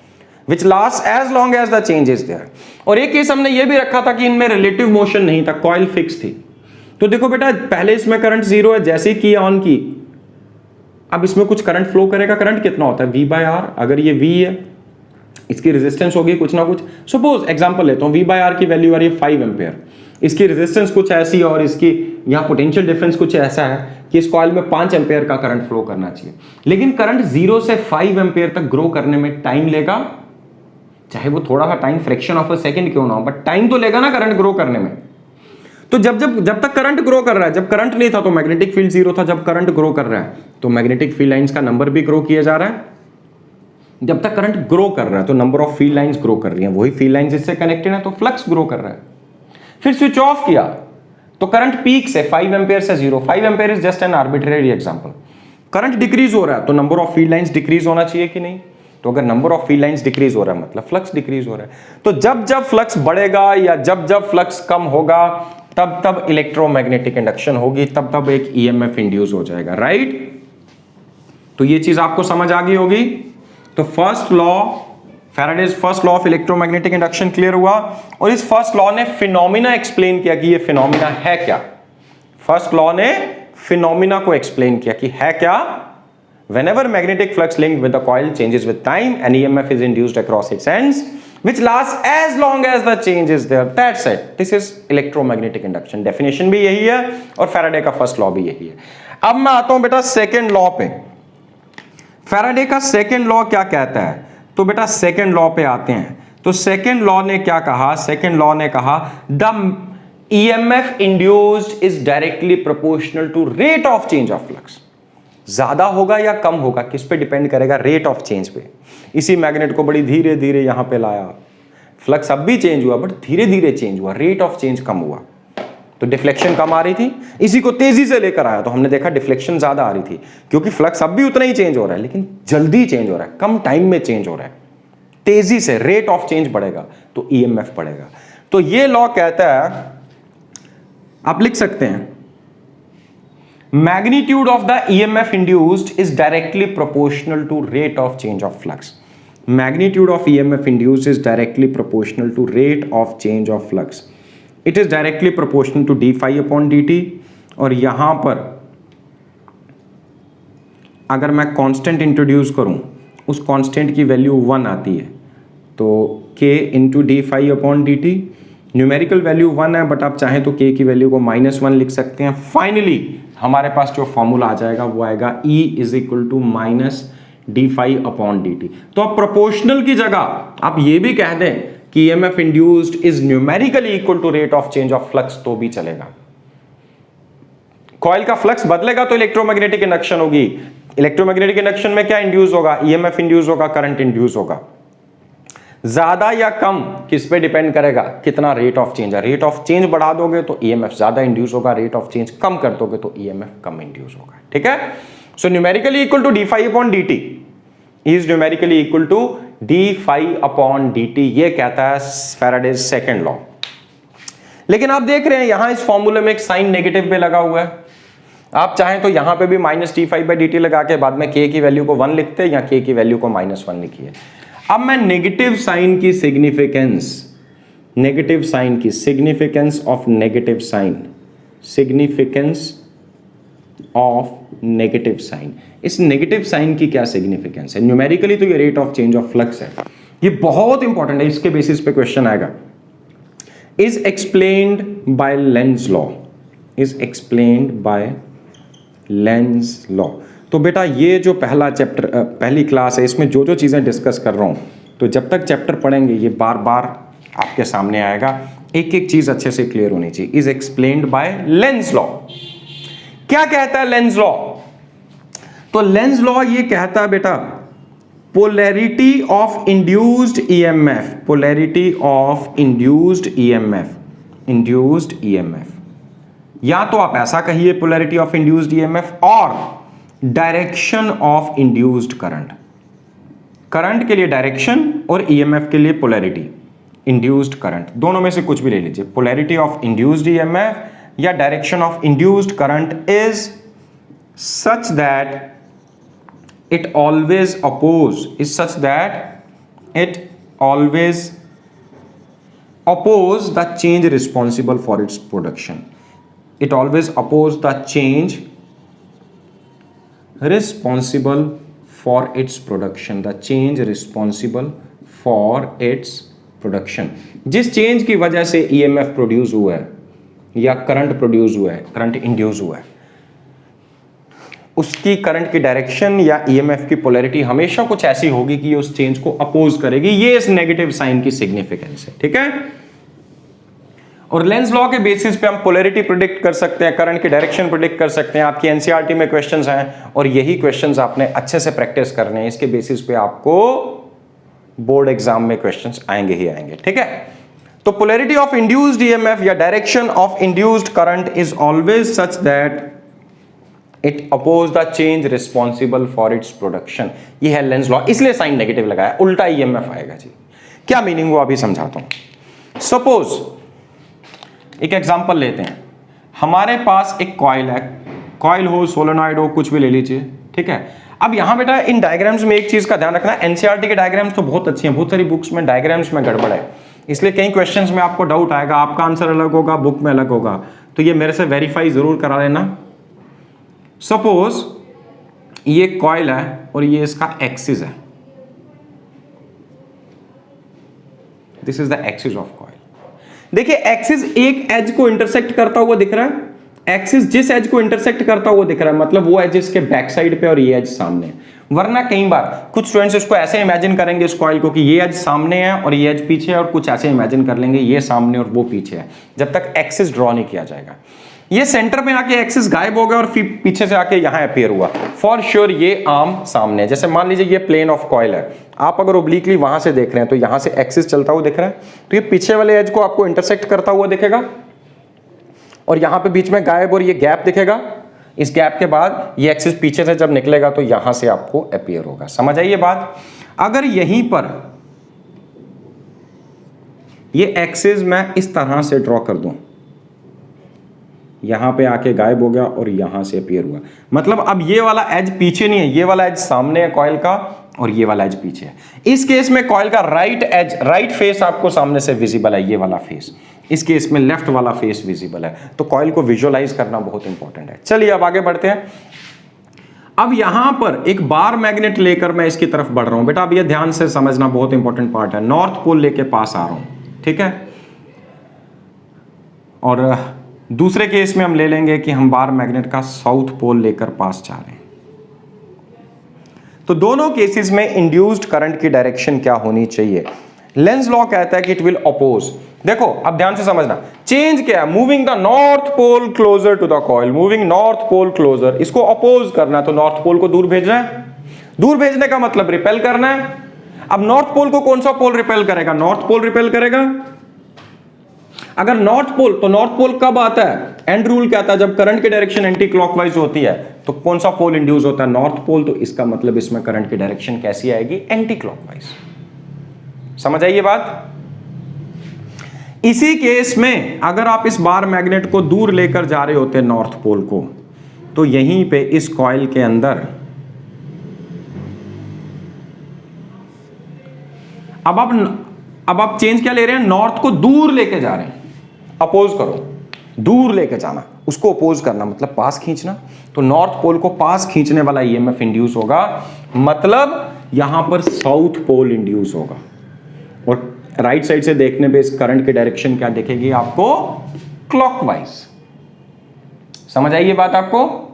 which lasts as long as the change is there। और एक केस हमने ये भी रखा था कि इनमें रिलेटिव मोशन नहीं था, कॉइल फिक्स थी। तो देखो बेटा, पहले इसमें करंट जीरो है, जैसे ही की ऑन की अब इसमें कुछ करंट फ्लो करेगा। करंट कितना होता है? V by R. अगर ये V है, इसकी रेजिस्टेंस होगी कुछ ना कुछ, सपोज एग्जांपल लेता हूं, V बाय आर की वैल्यू आ रही है 5 एम्पेयर, इसकी रेजिस्टेंस कुछ ऐसी और इसकी यहाँ पोटेंशियल डिफरेंस कुछ ऐसा है कि इस कॉइल में 5 एम्पेयर का करंट फ्लो करना चाहिए, लेकिन करंट 0 से 5 एम्पेयर तक ग्रो करने में टाइम लेगा, चाहे वो थोड़ा सा time fraction of a second क्यों ना हो, बट टाइम तो लेगा ना करंट ग्रो करने में। तो जब तक करंट ग्रो कर रहा है, जब करंट नहीं था तो मैग्नेटिक फील्ड जीरो था, जब करंट ग्रो कर रहा है तो मैग्नेटिक फील्ड लाइंस का नंबर भी ग्रो किया जा रहा है। जब तक करंट ग्रो कर रहा है तो number of field lines grow कर रही हैं, वही फील्ड लाइंस इससे कनेक्टेड है तो फ्लक्स ग्रो कर रहा है। फिर स्विच ऑफ किया तो करंट पीक से 5 एम्पेयर से 0, 5 ampere is just an arbitrary example. Current decrease हो रहा है तो number of field lines decrease होना चाहिए कि नहीं? तो अगर number of field lines decrease हो रहा है मतलब फ्लक्स डिक्रीज हो रहा है। तो जब जब फ्लक्स बढ़ेगा या जब जब फ्लक्स कम होगा तब तब इलेक्ट्रोमैग्नेटिक इंडक्शन होगी, तब तब एक ईएमएफ इंड्यूस हो जाएगा, राइट? तो ये चीज आपको समझ आ गई होगी। तो first law, Faraday's first law of electromagnetic induction clear हुआ, और इस फर्स्ट लॉ ने फिनोमिना एक्सप्लेन किया कि ये फिनोमिना है क्या। फर्स्ट लॉ ने फिनोमिना को एक्सप्लेन किया कि है क्या। Whenever magnetic flux linked with the coil changes with time, an EMF is induced across its ends, which lasts as long as the change is there. That's it. This is electromagnetic induction. Definition भी यही है और Faraday का first law भी यही है। अब मैं आता हूं बेटा सेकेंड लॉ पे। फैराडे का सेकेंड लॉ क्या कहता है? तो बेटा सेकेंड लॉ पे आते हैं। तो सेकेंड लॉ ने क्या कहा? सेकेंड लॉ ने कहा the EMF induced is directly proportional to rate of change of flux. ज्यादा होगा या कम होगा किस पे डिपेंड करेगा? रेट ऑफ चेंज पे। इसी मैग्नेट को बड़ी धीरे धीरे यहां पे लाया, फ्लक्स अब भी चेंज हुआ बट धीरे धीरे चेंज हुआ, रेट ऑफ चेंज कम हुआ, तो डिफ्लेक्शन कम आ रही थी। इसी को तेजी से लेकर आया तो हमने देखा डिफ्लेक्शन ज्यादा आ रही थी, क्योंकि फ्लक्स अब भी उतना ही चेंज हो रहा है लेकिन जल्दी चेंज हो रहा है, कम टाइम में चेंज हो रहा है, तेजी से रेट ऑफ चेंज बढ़ेगा तो ईएमएफ बढ़ेगा। तो ये लॉ कहता है, आप लिख सकते हैं, magnitude of the EMF induced is directly proportional to rate of change of flux. Magnitude of EMF induced is directly proportional to rate of change of flux. It is directly proportional to d phi upon dt। और यहां पर अगर मैं constant introduce करूं, उस constant की value 1 आती है, तो k into D phi upon D T. Numerical value 1 है बट आप चाहें तो k की वैल्यू को -1 लिख सकते हैं। फाइनली हमारे पास जो फॉर्मूला आ जाएगा वो आएगा E is equal to minus D phi upon D T. तो अब प्रोपोर्शनल की जगह आप ये भी कह दें कि EMF induced is numerically equal to rate of change of flux तो भी चलेगा। कॉइल का फ्लक्स बदलेगा तो इलेक्ट्रोमैग्नेटिक इंडक्शन होगी। इलेक्ट्रोमैग्नेटिक इंडक्शन में क्या इंड्यूस होगा? EMF इंड्यूस होगा, करंट इंड्यूस होगा। ज्यादा या कम किस पे डिपेंड करेगा? कितना रेट ऑफ चेंज है। रेट ऑफ चेंज बढ़ा दोगे तो EMF ज्यादा इंड्यूस होगा, रेट ऑफ चेंज कम कर दोगे तो EMF कम इंड्यूस होगा, ठीक है। So numerically equal to d phi upon D t is numerically equal to d phi upon D t, ये कहता है फैराडेज सेकेंड लॉ। लेकिन आप देख रहे हैं यहां इस फॉर्मूले में एक साइन नेगेटिव पे लगा हुआ है, आप चाहें तो यहां पे भी -t5/dt लगा के बाद में k की वैल्यू को 1 लिखते हैं या k की वैल्यू को -1 लिखिए। अब मैं नेगेटिव साइन की सिग्निफिकेंस, नेगेटिव साइन की significance of negative sign, significance of negative sign, इस नेगेटिव साइन की क्या सिग्निफिकेंस है? न्यूमेरिकली तो ये rate of change of flux है, ये बहुत इंपॉर्टेंट है, इसके बेसिस पे क्वेश्चन आएगा। Is explained bye Lenz law, is explained bye Lenz law. तो बेटा ये जो पहला चैप्टर, पहली क्लास है, इसमें जो जो चीजें डिस्कस कर रहा हूं, तो जब तक चैप्टर पढ़ेंगे ये बार बार आपके सामने आएगा, एक एक चीज अच्छे से क्लियर होनी चाहिए। Is explained bye Lenz law. क्या कहता है लेंज लॉ? तो लेंज लॉ ये कहता है बेटा, polarity of induced EMF, polarity of induced EMF, induced EMF, या तो आप ऐसा कहिए पोलैरिटी ऑफ इंड्यूस्ड ईएमएफ, और direction of induced current. Current के लिए डायरेक्शन और ईएमएफ के लिए पोलैरिटी, इंड्यूस्ड करंट, दोनों में से कुछ भी ले लीजिए। पोलैरिटी ऑफ इंड्यूस्ड ईएमएफ या direction of induced current is such that it always oppose, is such that it always oppose the change responsible for its production, it always oppose the change responsible for its production, the change responsible for its production। जिस change की वजह से EMF produce हुआ है या current produce हुआ है, current induce हुआ है, उसकी करंट की डायरेक्शन या ईएमएफ की पोलैरिटी हमेशा कुछ ऐसी होगी कि ये उस चेंज को अपोज करेगी। ये इस नेगेटिव साइन की सिग्निफिकेंस है, ठीक है। और लेंज लॉ के बेसिस पे हम पोलैरिटी प्रिडिक्ट कर सकते हैं, करंट की डायरेक्शन प्रिडिक्ट कर सकते हैं। आपकी एनसीईआरटी में क्वेश्चंस हैं और यही क्वेश्चंस आपने अच्छे से प्रैक्टिस करने हैं, इसके बेसिस पे आपको बोर्ड एग्जाम में क्वेश्चंस आएंगे ही आएंगे, ठीक है। तो पोलैरिटी ऑफ इंड्यूस्ड ईएमएफ या direction of induced current is always such that it oppose the change responsible for its production. ये है लेंज लॉ, इसलिए साइन नेगेटिव लगाया, उल्टा ईएमएफ आएगा जी। क्या मीनिंग हुआ अभी समझाता हूं। सपोज एक एग्जांपल लेते हैं, हमारे पास एक कॉइल है, कॉइल हो, सोलेनॉइड हो, कुछ भी ले लीजिए, ठीक है। अब यहां बेटा इन डायग्राम्स में एक चीज का ध्यान रखना, एनसीईआरटी के डायग्राम्स तो बहुत अच्छी हैं, बहुत सारी बुक्स में डायग्राम्स में गड़बड़ है, इसलिए कई क्वेश्चंस में आपको डाउट आएगा, आपका आंसर अलग होगा, बुक में अलग होगा, तो ये मेरे से वेरीफाई जरूर करा लेना। सपोज ये कॉइल है और ये इसका एक्सिस है, this is the axis of coil. देखिए एक्सिस एक एज को इंटरसेक्ट करता हुआ दिख रहा है, एक्सिस जिस एज को इंटरसेक्ट करता हुआ दिख रहा है मतलब वो एज इसके बैक साइड पे और ये एज सामने है। वरना कई बार कुछ स्टूडेंट्स इसको ऐसे इमेजिन करेंगे इस कॉइल को कि ये एज सामने है और ये एज पीछे है, और कुछ ऐसे इमेजिन कर लेंगे ये सामने और वो पीछे है, जब तक एक्सिस ड्रॉ नहीं किया जाएगा। ये सेंटर में आके एक्सिस गायब हो गया और फिर पीछे से आके यहां अपीयर हुआ, फॉर श्योर ये आर्म सामने है। जैसे मान लीजिए ये प्लेन ऑफ कॉइल है, आप अगर ओब्लिकली वहां से देख रहे हैं तो यहां से एक्सिस चलता हुआ दिख रहा है, तो ये पीछे वाले एज को आपको इंटरसेक्ट करता हुआ दिखेगा और यहां पे बीच में गायब और ये गैप दिखेगा। इस गैप के बाद ये एक्सिस पीछे से जब निकलेगा तो यहां से आपको अपीयर होगा। समझ आई ये बात? अगर यहीं पर ये एक्सिस मैं इस तरह से ड्रॉ कर दूं, यहां पे आके गायब हो गया और यहां से अपीयर हुआ, मतलब अब ये वाला एज पीछे नहीं है, ये वाला एज सामने है कॉइल का और ये वाला एज पीछे है। इस केस में कॉइल का राइट एज, राइट फेस आपको सामने से विजिबल है, ये वाला फेस। इस केस में लेफ्ट वाला फेस विजिबल है, तो कॉइल को विजुअलाइज करना बहुत इंपॉर्टेंट है। चलिए अब आगे बढ़ते हैं। अब यहां पर एक बार मैग्नेट लेकर मैं इसकी तरफ बढ़ रहा हूं। बेटा अब ये ध्यान से समझना, बहुत इंपॉर्टेंट पार्ट है। नॉर्थ पोल लेके पास आ रहा हूं, ठीक है। और दूसरे केस में हम ले लेंगे कि हम बार मैग्नेट का साउथ पोल लेकर पास जा रहे हैं। तो दोनों केसेस में इंड्यूस्ड करंट की डायरेक्शन क्या होनी चाहिए? लेंज लॉ कहता है कि इट विल अपोज। देखो अब ध्यान से समझना, चेंज क्या है? Moving the north pole closer to the coil, moving north pole closer, इसको अपोज करना है, तो नॉर्थ पोल को दूर भेजना है। दूर भेजने का मतलब रिपेल करना है। अब नॉर्थ पोल को कौन सा पोल रिपेल करेगा? नॉर्थ पोल रिपेल करेगा। अगर नॉर्थ पोल, तो नॉर्थ पोल कब आता है? एंड रूल कहता है जब करंट की डायरेक्शन एंटी क्लॉकवाइज होती है, तो कौन सा पोल इंड्यूस होता है? North pole. तो इसका मतलब इसमें करंट की डायरेक्शन कैसी आएगी? Anti clockwise. समझ आई ये बात? इसी केस में अगर आप इस बार मैग्नेट को दूर लेकर जा रहे होते हैं नॉर्थ पोल को, तो यहीं पे इस कॉइल के अंदर अब आप चेंज क्या ले रहे हैं, नॉर्थ को दूर लेके जा रहे हैं। अपोज करो, दूर लेके जाना, उसको अपोज करना मतलब पास खींचना। तो नॉर्थ पोल को पास खींचने वाला ईएमएफ इंड्यूस होगा, मतलब यहां पर साउथ पोल इंड्यूस होगा। और राइट साइड से देखने पे इस करंट की डायरेक्शन क्या दिखेगी आपको, क्लॉकवाइज। समझ आई ये बात आपको?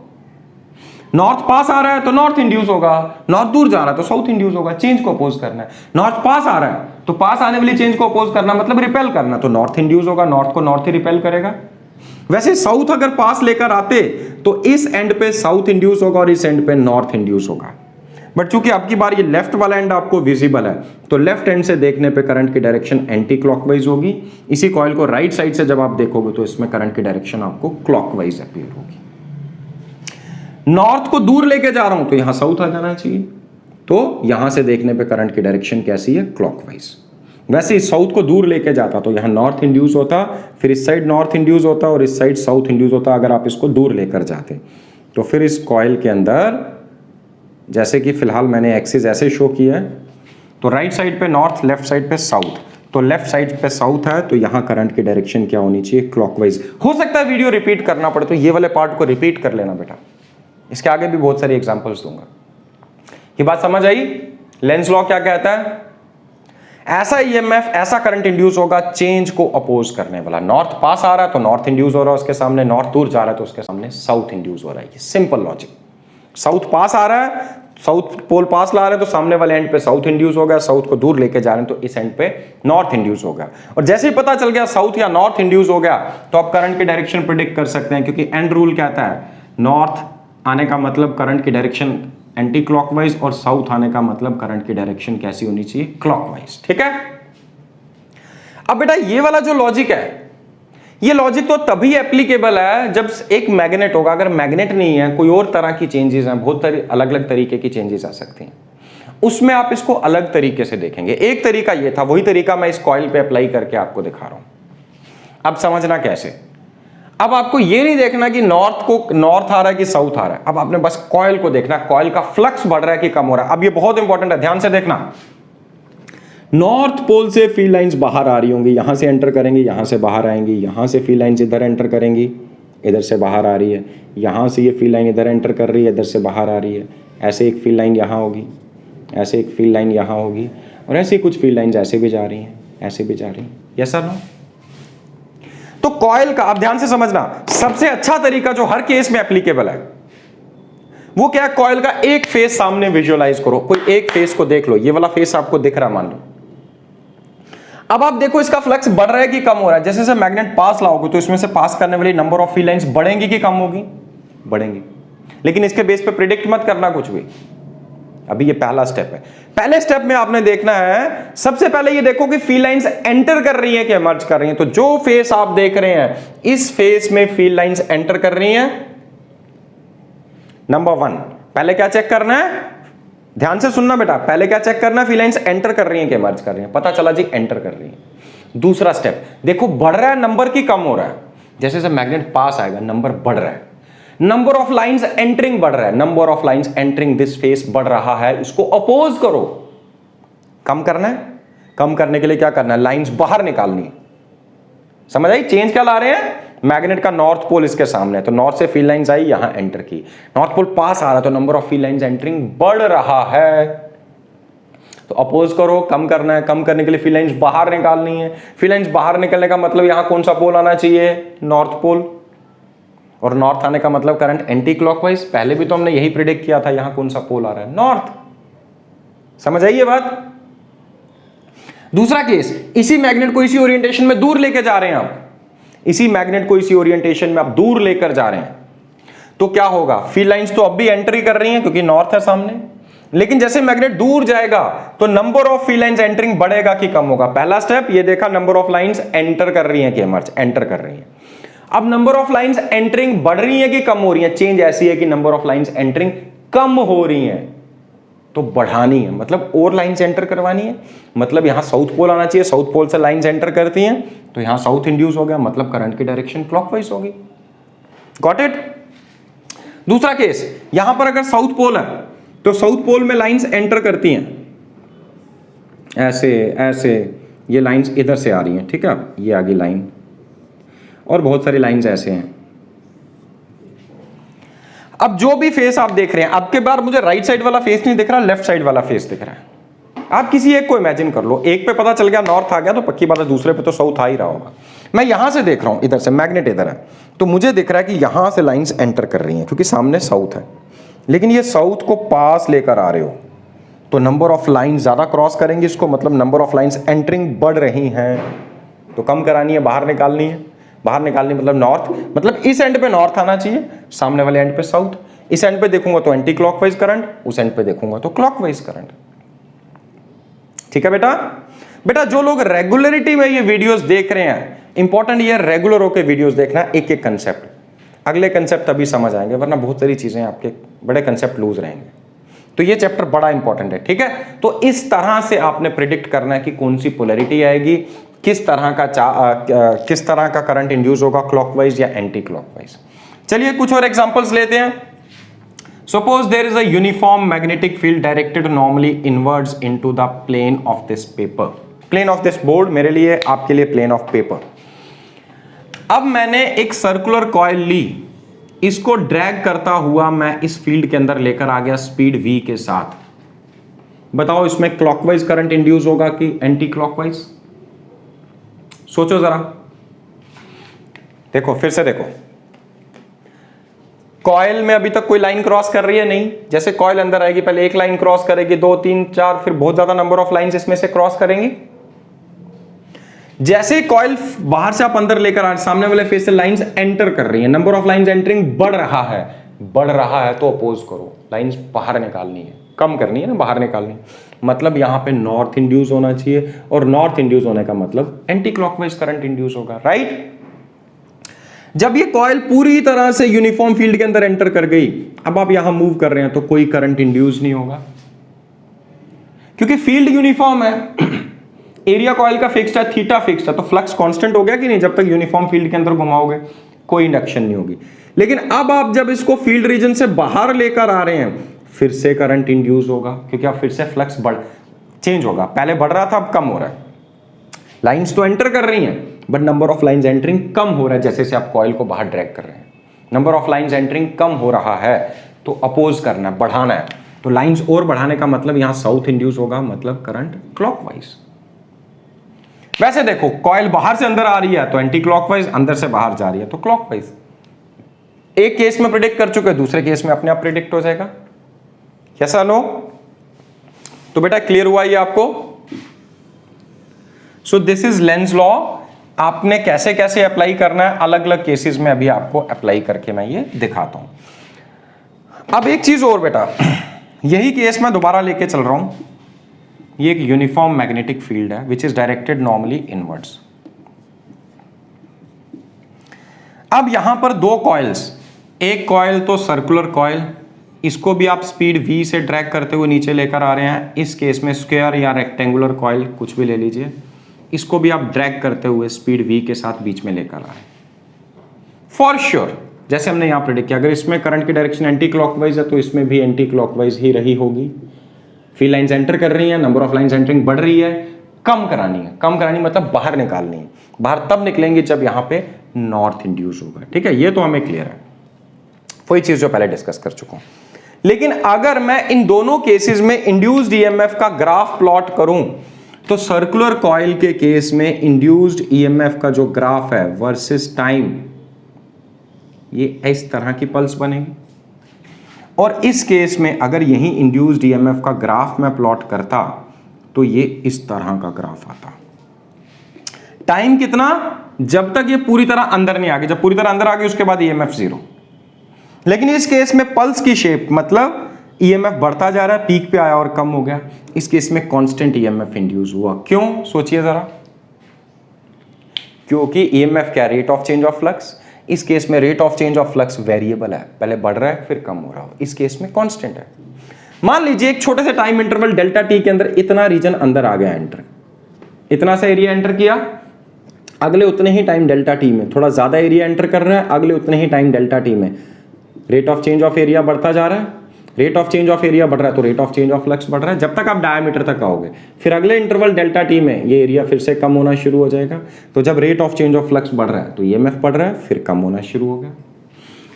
नॉर्थ पास आ रहा है तो नॉर्थ इंड्यूस होगा, नॉर्थ दूर जा रहा है तो साउथ इंड्यूस होगा। चेंज को अपोज करना है, नॉर्थ पास आ रहा है तो पास आने वाली चेंज को अपोज करना मतलब रिपेल करना, तो नॉर्थ इंड्यूस होगा, नॉर्थ को नॉर्थ ही रिपेल करेगा। वैसे साउथ अगर पास लेकर आते तो इस एंड पे साउथ इंड्यूस होगा और इस एंड पे नॉर्थ इंड्यूस होगा। बट चूंकि आपकी बार ये लेफ्ट वाला एंड आपको विजिबल है, तो लेफ्ट एंड से देखने पे करंट की डायरेक्शन एंटी क्लॉकवाइज होगी। इसी कॉइल को राइट साइड से जब आप देखोगे तो इसमें करंट की डायरेक्शन आपको क्लॉकवाइज अपीयर होगी। नॉर्थ को दूर लेके जा रहा हूं तो यहां साउथ आ जाना चाहिए, तो यहां से देखने पे करंट की डायरेक्शन कैसी है, क्लॉकवाइज। वैसे इस साउथ को दूर लेके जाता तो यहां नॉर्थ इंड्यूस होता, फिर इस साइड नॉर्थ इंड्यूस होता और इस साइड साउथ इंड्यूस होता अगर आप इसको दूर लेकर जाते। तो फिर इस कॉइल के अंदर, जैसे कि फिलहाल मैंने एक्सिस ऐसे शो किया है, तो राइट साइड पे नॉर्थ, लेफ्ट साइड पे साउथ, तो लेफ्ट साइड पे साउथ है तो यहां करंट की डायरेक्शन क्या होनी चाहिए, क्लॉकवाइज। हो सकता है वीडियो रिपीट करना पड़े तो ये वाले पार्ट को रिपीट कर लेना बेटा, इसके आगे भी बहुत सारी एग्जांपल्स दूंगा। ये बात समझ आई? लेंस लॉ क्या कहता है, ऐसा ईएमएफ, ऐसा करंट इंड्यूस होगा चेंज को अपोज करने वाला। नॉर्थ पास आ रहा है तो नॉर्थ इंड्यूस हो रहा है उसके सामने, नॉर्थ दूर जा रहा है तो उसके सामने साउथ इंड्यूस हो रहा है। ये सिंपल लॉजिक। साउथ पास आ रहा है, साउथ पोल पास ला रहे हैं तो सामने वाले एंड पे साउथ इंड्यूस हो गया, साउथ को दूर लेके जा रहे हैं तो इस एंड पे नॉर्थ इंड्यूस हो गया। और जैसे ही पता चल गया साउथ या नॉर्थ इंड्यूस हो गया तो आप करंट की डायरेक्शन प्रिडिक्ट कर सकते हैं, क्योंकि एंड रूल कहता है नॉर्थ आने का मतलब करंट की डायरेक्शन एंटी क्लॉकवाइज और साउथ आने का मतलब करंट की डायरेक्शन कैसी होनी चाहिए, क्लॉकवाइज। ठीक है? अब बेटा ये वाला जो लॉजिक है, ये लॉजिक तो तभी एप्लीकेबल है जब एक मैग्नेट होगा। अगर मैग्नेट नहीं है, कोई और तरह की चेंजेस हैं, बहुत अलग अलग तरीके की चेंजेस आ सकती हैं, उसमें आप इसको अलग तरीके से देखेंगे। एक तरीका ये था, वही तरीका मैं इस कॉइल पे अप्लाई करके आपको दिखा रहा हूं। अब समझना कैसे। अब आपको ये नहीं देखना कि नॉर्थ आ रहा है कि साउथ आ रहा है, अब आपने बस कॉइल को देखना, कॉइल का फ्लक्स बढ़ रहा है कि कम हो रहा है। अब ये बहुत इंपॉर्टेंट है, ध्यान से देखना। नॉर्थ पोल से फील्ड लाइंस बाहर आ रही होंगी, यहां से एंटर करेंगी, यहां से बाहर आएंगी, यहां से फील्ड लाइंस इधर एंटर करेंगी, इधर से बाहर आ रही है, यहां से ये फील्ड लाइन इधर एंटर कर रही है, इधर से बाहर आ रही है। ऐसे एक फील्ड लाइन यहां होगी, ऐसे एक फील्ड लाइन यहां होगी, और ऐसे कुछ फील्ड लाइंस ऐसे भी जा रही हैं, ऐसे भी जा रही हैं। Yes sir no? तो कॉइल का आप ध्यान से समझना, सबसे अच्छा तरीका जो हर केस में एप्लीकेबल है वो क्या है, कॉइल का एक फेस सामने विजुअलाइज करो। कोई एक फेस को देख लो, ये वाला फेस आपको दिख रहा मान लो। अब आप देखो इसका फ्लक्स बढ़ रहा है कि कम हो रहा है। जैसे जैसे मैग्नेट पास लाओगे तो इसमें से पास करने वाली नंबर ऑफ फील्ड लाइंस बढ़ेंगी कि कम होगी, बढ़ेंगी। लेकिन इसके बेस पे प्रिडिक्ट मत करना कुछ भी, अभी ये पहला स्टेप है। पहले स्टेप में आपने देखना है, सबसे पहले ये देखो कि फील्ड लाइंस एंटर कर रही है कि इमर्ज कर रही है। तो जो फेस आप देख रहे हैं, इस फेस में फील्ड लाइंस एंटर कर रही हैं। नंबर 1 पहले क्या चेक करना है, ध्यान से सुनना बेटा, पहले क्या चेक करना है, फील्ड लाइंस एंटर कर रही हैं कि इमर्ज कर रही हैं। पता चला जी एंटर कर रही हैं। दूसरा स्टेप देखो, बढ़ रहा है नंबर की कम हो रहा है। जैसे जैसे मैग्नेट पास आएगा नंबर बढ़ रहा है, नंबर ऑफ लाइंस एंटरिंग बढ़ रहा है, number of lines entering this face बढ़ रहा है, इसको अपोज करो। कम करना है, कम करने के लिए क्या करना है, लाइंस बाहर निकालनी है। समझ आई? चेंज क्या ला रहे हैं, मैग्नेट का नॉर्थ पोल इसके सामने, तो नॉर्थ से फील्ड लाइंस आई, यहां एंटर की, नॉर्थ पोल पास आ रहा है तो number of field lines entering बढ़ रहा है, तो अपोज करो। कम करना है, कम करने के लिए फील्ड लाइंस बाहर निकालनी है। फील्ड लाइंस बाहर निकलने का मतलब यहां कौन सा पोल आना चाहिए, नॉर्थ पोल, और नॉर्थ आने का मतलब करंट एंटी क्लॉकवाइज। पहले भी तो हमने यही प्रिडिक्ट किया था, यहां कौन सा पोल आ रहा है, नॉर्थ। समझ आई ये बात? दूसरा केस, इसी मैग्नेट को इसी ओरिएंटेशन में दूर लेके जा रहे हैं आप, इसी मैग्नेट को इसी ओरिएंटेशन में आप दूर लेकर जा रहे हैं, तो क्या होगा, फील्ड लाइंस तो अब भी एंट्री कर रही हैं क्योंकि नॉर्थ है सामने, लेकिन जैसे मैग्नेट दूर जाएगा तो number of field lines entering बढ़ेगा कि कम होगा। पहला स्टेप ये देखा, नंबर ऑफ लाइंस एंटर कर रही हैं कि इमर्ज एंटर कर रही हैं। अब नंबर ऑफ लाइंस एंटरिंग बढ़ रही है कि कम हो रही है, चेंज ऐसी है कि नंबर ऑफ लाइंस एंटरिंग कम हो रही है, तो बढ़ानी है, मतलब और लाइंस एंटर करवानी है। मतलब यहां साउथ पोल आना चाहिए, साउथ पोल से लाइंस एंटर करती हैं तो यहां साउथ इंड्यूस हो गया, मतलब करंट की डायरेक्शन क्लॉकवाइज होगी। Got it? दूसरा केस, यहां पर अगर साउथ पोल है तो साउथ पोल में लाइंस एंटर करती हैं ऐसे ऐसे, ये लाइंस इधर से आ रही हैं, ठीक है, ये आगे लाइन और बहुत सारी लाइंस ऐसे हैं। अब जो भी फेस आप देख रहे हैं, अब के बार मुझे राइट साइड वाला फेस नहीं दिख रहा, लेफ्ट साइड वाला फेस दिख रहा है। आप किसी एक को इमेजिन कर लो, एक पे पता चल गया नॉर्थ आ गया तो पक्की बात है दूसरे पे तो साउथ आ ही रहा होगा। मैं यहां से देख रहा हूं, इधर से मैग्नेट इधर है, तो मुझे दिख रहा है कि यहां से लाइंस एंटर कर रही हैं क्योंकि सामने साउथ है, लेकिन ये साउथ को पास लेकर आ रहे हो तो नंबर ऑफ लाइन ज्यादा क्रॉस करेंगे, इसको मतलब नंबर ऑफ लाइंस एंटरिंग बढ़ रही हैं, तो कम करानी है, बाहर निकालनी है। बाहर निकालनी मतलब नॉर्थ, मतलब इस एंड पे नॉर्थ आना चाहिए, सामने वाले एंड पे साउथ। इस एंड पे देखूंगा तो एंटी क्लॉकवाइज करंट, उस एंड पे देखूंगा तो क्लॉकवाइज करंट। ठीक है बेटा। बेटा जो लोग रेगुलरिटी में ये वीडियोस देख रहे हैं, इंपॉर्टेंट ये रेगुलर होकर वीडियोस देखना, एक एक कंसेप्ट, अगले कंसेप्ट तभी समझ आएंगे, वरना बहुत सारी चीजें आपके बड़े कंसेप्ट लूज रहेंगे। तो ये चैप्टर बड़ा इंपॉर्टेंट है, ठीक है। तो इस तरह से आपने प्रिडिक्ट करना है कि कौन सी पोलैरिटी आएगी, किस तरह का करंट इंड्यूस होगा, क्लॉकवाइज या एंटी क्लॉकवाइज। चलिए कुछ और एग्जांपल्स लेते हैं। Suppose there is a uniform magnetic field directed normally inwards into the plane of this paper, plane of this board, मेरे लिए आपके लिए प्लेन ऑफ पेपर। अब मैंने एक सर्कुलर कॉइल ली, इसको ड्रैग करता हुआ मैं इस फील्ड के अंदर लेकर आ गया स्पीड v के साथ। बताओ इसमें क्लॉकवाइज करंट इंड्यूस होगा कि एंटी क्लॉकवाइज? सोचो जरा, देखो फिर से देखो, कॉइल में अभी तक कोई लाइन क्रॉस कर रही है नहीं। जैसे कॉइल अंदर आएगी पहले एक लाइन क्रॉस करेगी, 2 3 4, फिर बहुत ज्यादा नंबर ऑफ लाइंस इसमें से क्रॉस करेंगी। जैसे कॉइल बाहर से आप अंदर लेकर आ, सामने वाले फेस से लाइंस एंटर कर रही है, नंबर ऑफ लाइंस एंटरिंग बढ़ रहा है तो अपोज करो, लाइंस बाहर निकालनी है, कम करनी है ना, बाहर निकालनी है, मतलब यहां पे नॉर्थ इंड्यूस होना चाहिए, और नॉर्थ इंड्यूस होने का मतलब एंटी क्लॉकवाइज करंट इंड्यूस होगा, राइट। जब ये कॉइल पूरी तरह से यूनिफॉर्म फील्ड के अंदर एंटर कर गई, अब आप यहां मूव कर रहे हैं तो कोई करंट इंड्यूस नहीं होगा क्योंकि फील्ड यूनिफॉर्म है, एरिया कॉइल का फिक्स्ड है, थीटा फिक्स्ड है, तो फ्लक्स कांस्टेंट हो गया कि नहीं। जब तक यूनिफॉर्म फील्ड के अंदर घुमाओगे कोई इंडक्शन नहीं होगी। लेकिन अब आप जब इसको फील्ड रीजन से बाहर लेकर आ रहे हैं, फिर से करंट इंड्यूस होगा क्योंकि अब फिर से फ्लक्स चेंज होगा, पहले बढ़ रहा था अब कम हो रहा है। लाइंस तो एंटर कर रही हैं but number of lines entering कम हो रहा है, जैसे आप कॉइल को बाहर ड्रैग कर रहे हैं, नंबर ऑफ लाइंस एंटरिंग कम हो रहा है, तो अपोज करना है, बढ़ाना है। तो लाइंस और बढ़ाने का मतलब यहां साउथ इंड्यूस होगा, मतलब करंट क्लॉकवाइज। वैसे देखो कॉइल बाहर से अंदर आ रही है तो एंटी क्लॉकवाइज, अंदर से बाहर जा रही है तो क्लॉकवाइज। एक केस में प्रिडिक्ट कर चुके, दूसरे केस में अपने आप प्रिडिक्ट हो जाएगा। कैसा लो? तो बेटा क्लियर हुआ ये आपको? So this is Lenz law. आपने कैसे कैसे अप्लाई करना है अलग अलग केसेस में अभी आपको अप्लाई करके मैं ये दिखाता हूं। अब एक चीज और बेटा, यही केस मैं दोबारा लेके चल रहा हूं। ये एक यूनिफॉर्म मैग्नेटिक फील्ड है which is directed normally inwards. अब यहां पर 2 कॉइल्स, एक कॉइल तो सर्कुलर कॉइल, इसको भी आप स्पीड v से ड्रैग करते हुए नीचे लेकर आ रहे हैं। इस केस में स्क्वायर या रेक्टेंगुलर कॉइल कुछ भी ले लीजिए, इसको भी आप ड्रैग करते हुए स्पीड v के साथ बीच में लेकर आ रहे हैं। फॉर श्योर जैसे हमने यहां प्रेडिक्ट किया, अगर इसमें करंट की डायरेक्शन एंटी क्लॉकवाइज है तो इसमें भी एंटी क्लॉकवाइज ही रही होगी। फील्ड लाइंस एंटर कर रही है, नंबर ऑफ लाइंस एंटरिंग बढ़ रही है, कम करानी है, कम करानी मतलब बाहर निकालनी है। बाहर तब निकलेंगे जब यहां पे नॉर्थ इंड्यूस होगा, ठीक है, ये तो हमें क्लियर है, वही चीज जो पहले डिस्कस कर चुका हूं। लेकिन अगर मैं इन दोनों केसेस में इंड्यूस्ड ईएमएफ का ग्राफ प्लॉट करूं तो सर्कुलर कॉइल के केस में इंड्यूस्ड ईएमएफ का जो ग्राफ है वर्सेस टाइम, ये इस तरह की पल्स बनेगी, और इस केस में अगर यही इंड्यूस्ड ईएमएफ का ग्राफ मैं प्लॉट करता तो ये इस तरह का ग्राफ आता। टाइम कितना? जब तक ये पूरी तरह अंदर नहीं आ गई, जब पूरी तरह अंदर आ गई उसके बाद ईएमएफ 0। लेकिन इस केस में पल्स की शेप, मतलब ईएमएफ बढ़ता जा रहा है, पीक पे आया और कम हो गया। इस केस में कांस्टेंट ईएमएफ इंड्यूस हुआ। क्यों? सोचिए जरा, क्योंकि ईएमएफ क्या? Rate of change of flux. इस केस में rate of change of flux variable है, पहले बढ़ रहा है फिर कम हो रहा है, इस केस में कांस्टेंट है। मान लीजिए एक छोटे से टाइम इंटरवल डेल्टा टी के अंदर इतना रीजन अंदर आ गया, एंटर, इतना सा एरिया एंटर किया, अगले उतने ही टाइम डेल्टा टी में थोड़ा ज्यादा एरिया एंटर कर रहा है, अगले उतने ही टाइम डेल्टा टी में rate of change of area बढ़ता जा रहा है, rate of change of area बढ़ रहा है तो rate of change of flux बढ़ रहा है, जब तक आप डायमीटर तक आओगे। फिर अगले इंटरवल डेल्टा टी में ये एरिया फिर से कम होना शुरू हो जाएगा। तो जब rate of change of flux बढ़ रहा है तो ईएमएफ बढ़ रहा है, फिर कम होना शुरू हो गया।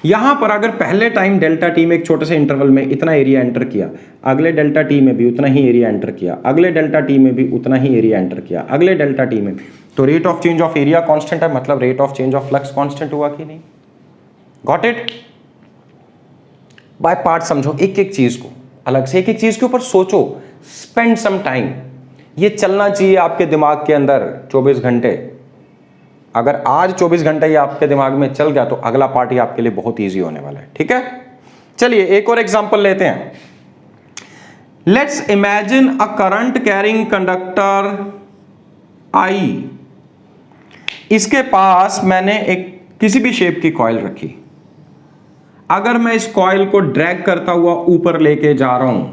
यहां पर अगर पहले टाइम डेल्टा टी में एक छोटे से इंटरवल में इतना एरिया एंटर किया, अगले डेल्टा टी में भी उतना ही एरिया एंटर किया, अगले डेल्टा टी में भी उतना ही एरिया एंटर किया, अगले डेल्टा टी में, तो rate of change of area constant है, मतलब rate of change of flux constant हुआ कि नहीं? Got it? बाय पार्ट समझो, एक एक चीज को अलग से, एक एक चीज के ऊपर सोचो, स्पेंड सम टाइम। ये चलना चाहिए आपके दिमाग के अंदर 24 घंटे। अगर आज 24 घंटे ये आपके दिमाग में चल गया तो अगला पार्ट ही आपके लिए बहुत इजी होने वाला है। ठीक है, चलिए एक और एग्जांपल लेते हैं। Let's imagine a current carrying conductor I. इसके पास मैंने एक किसी भी शेप की कॉइल रखी। अगर मैं इस कॉइल को ड्रैग करता हुआ ऊपर लेके जा रहा हूं,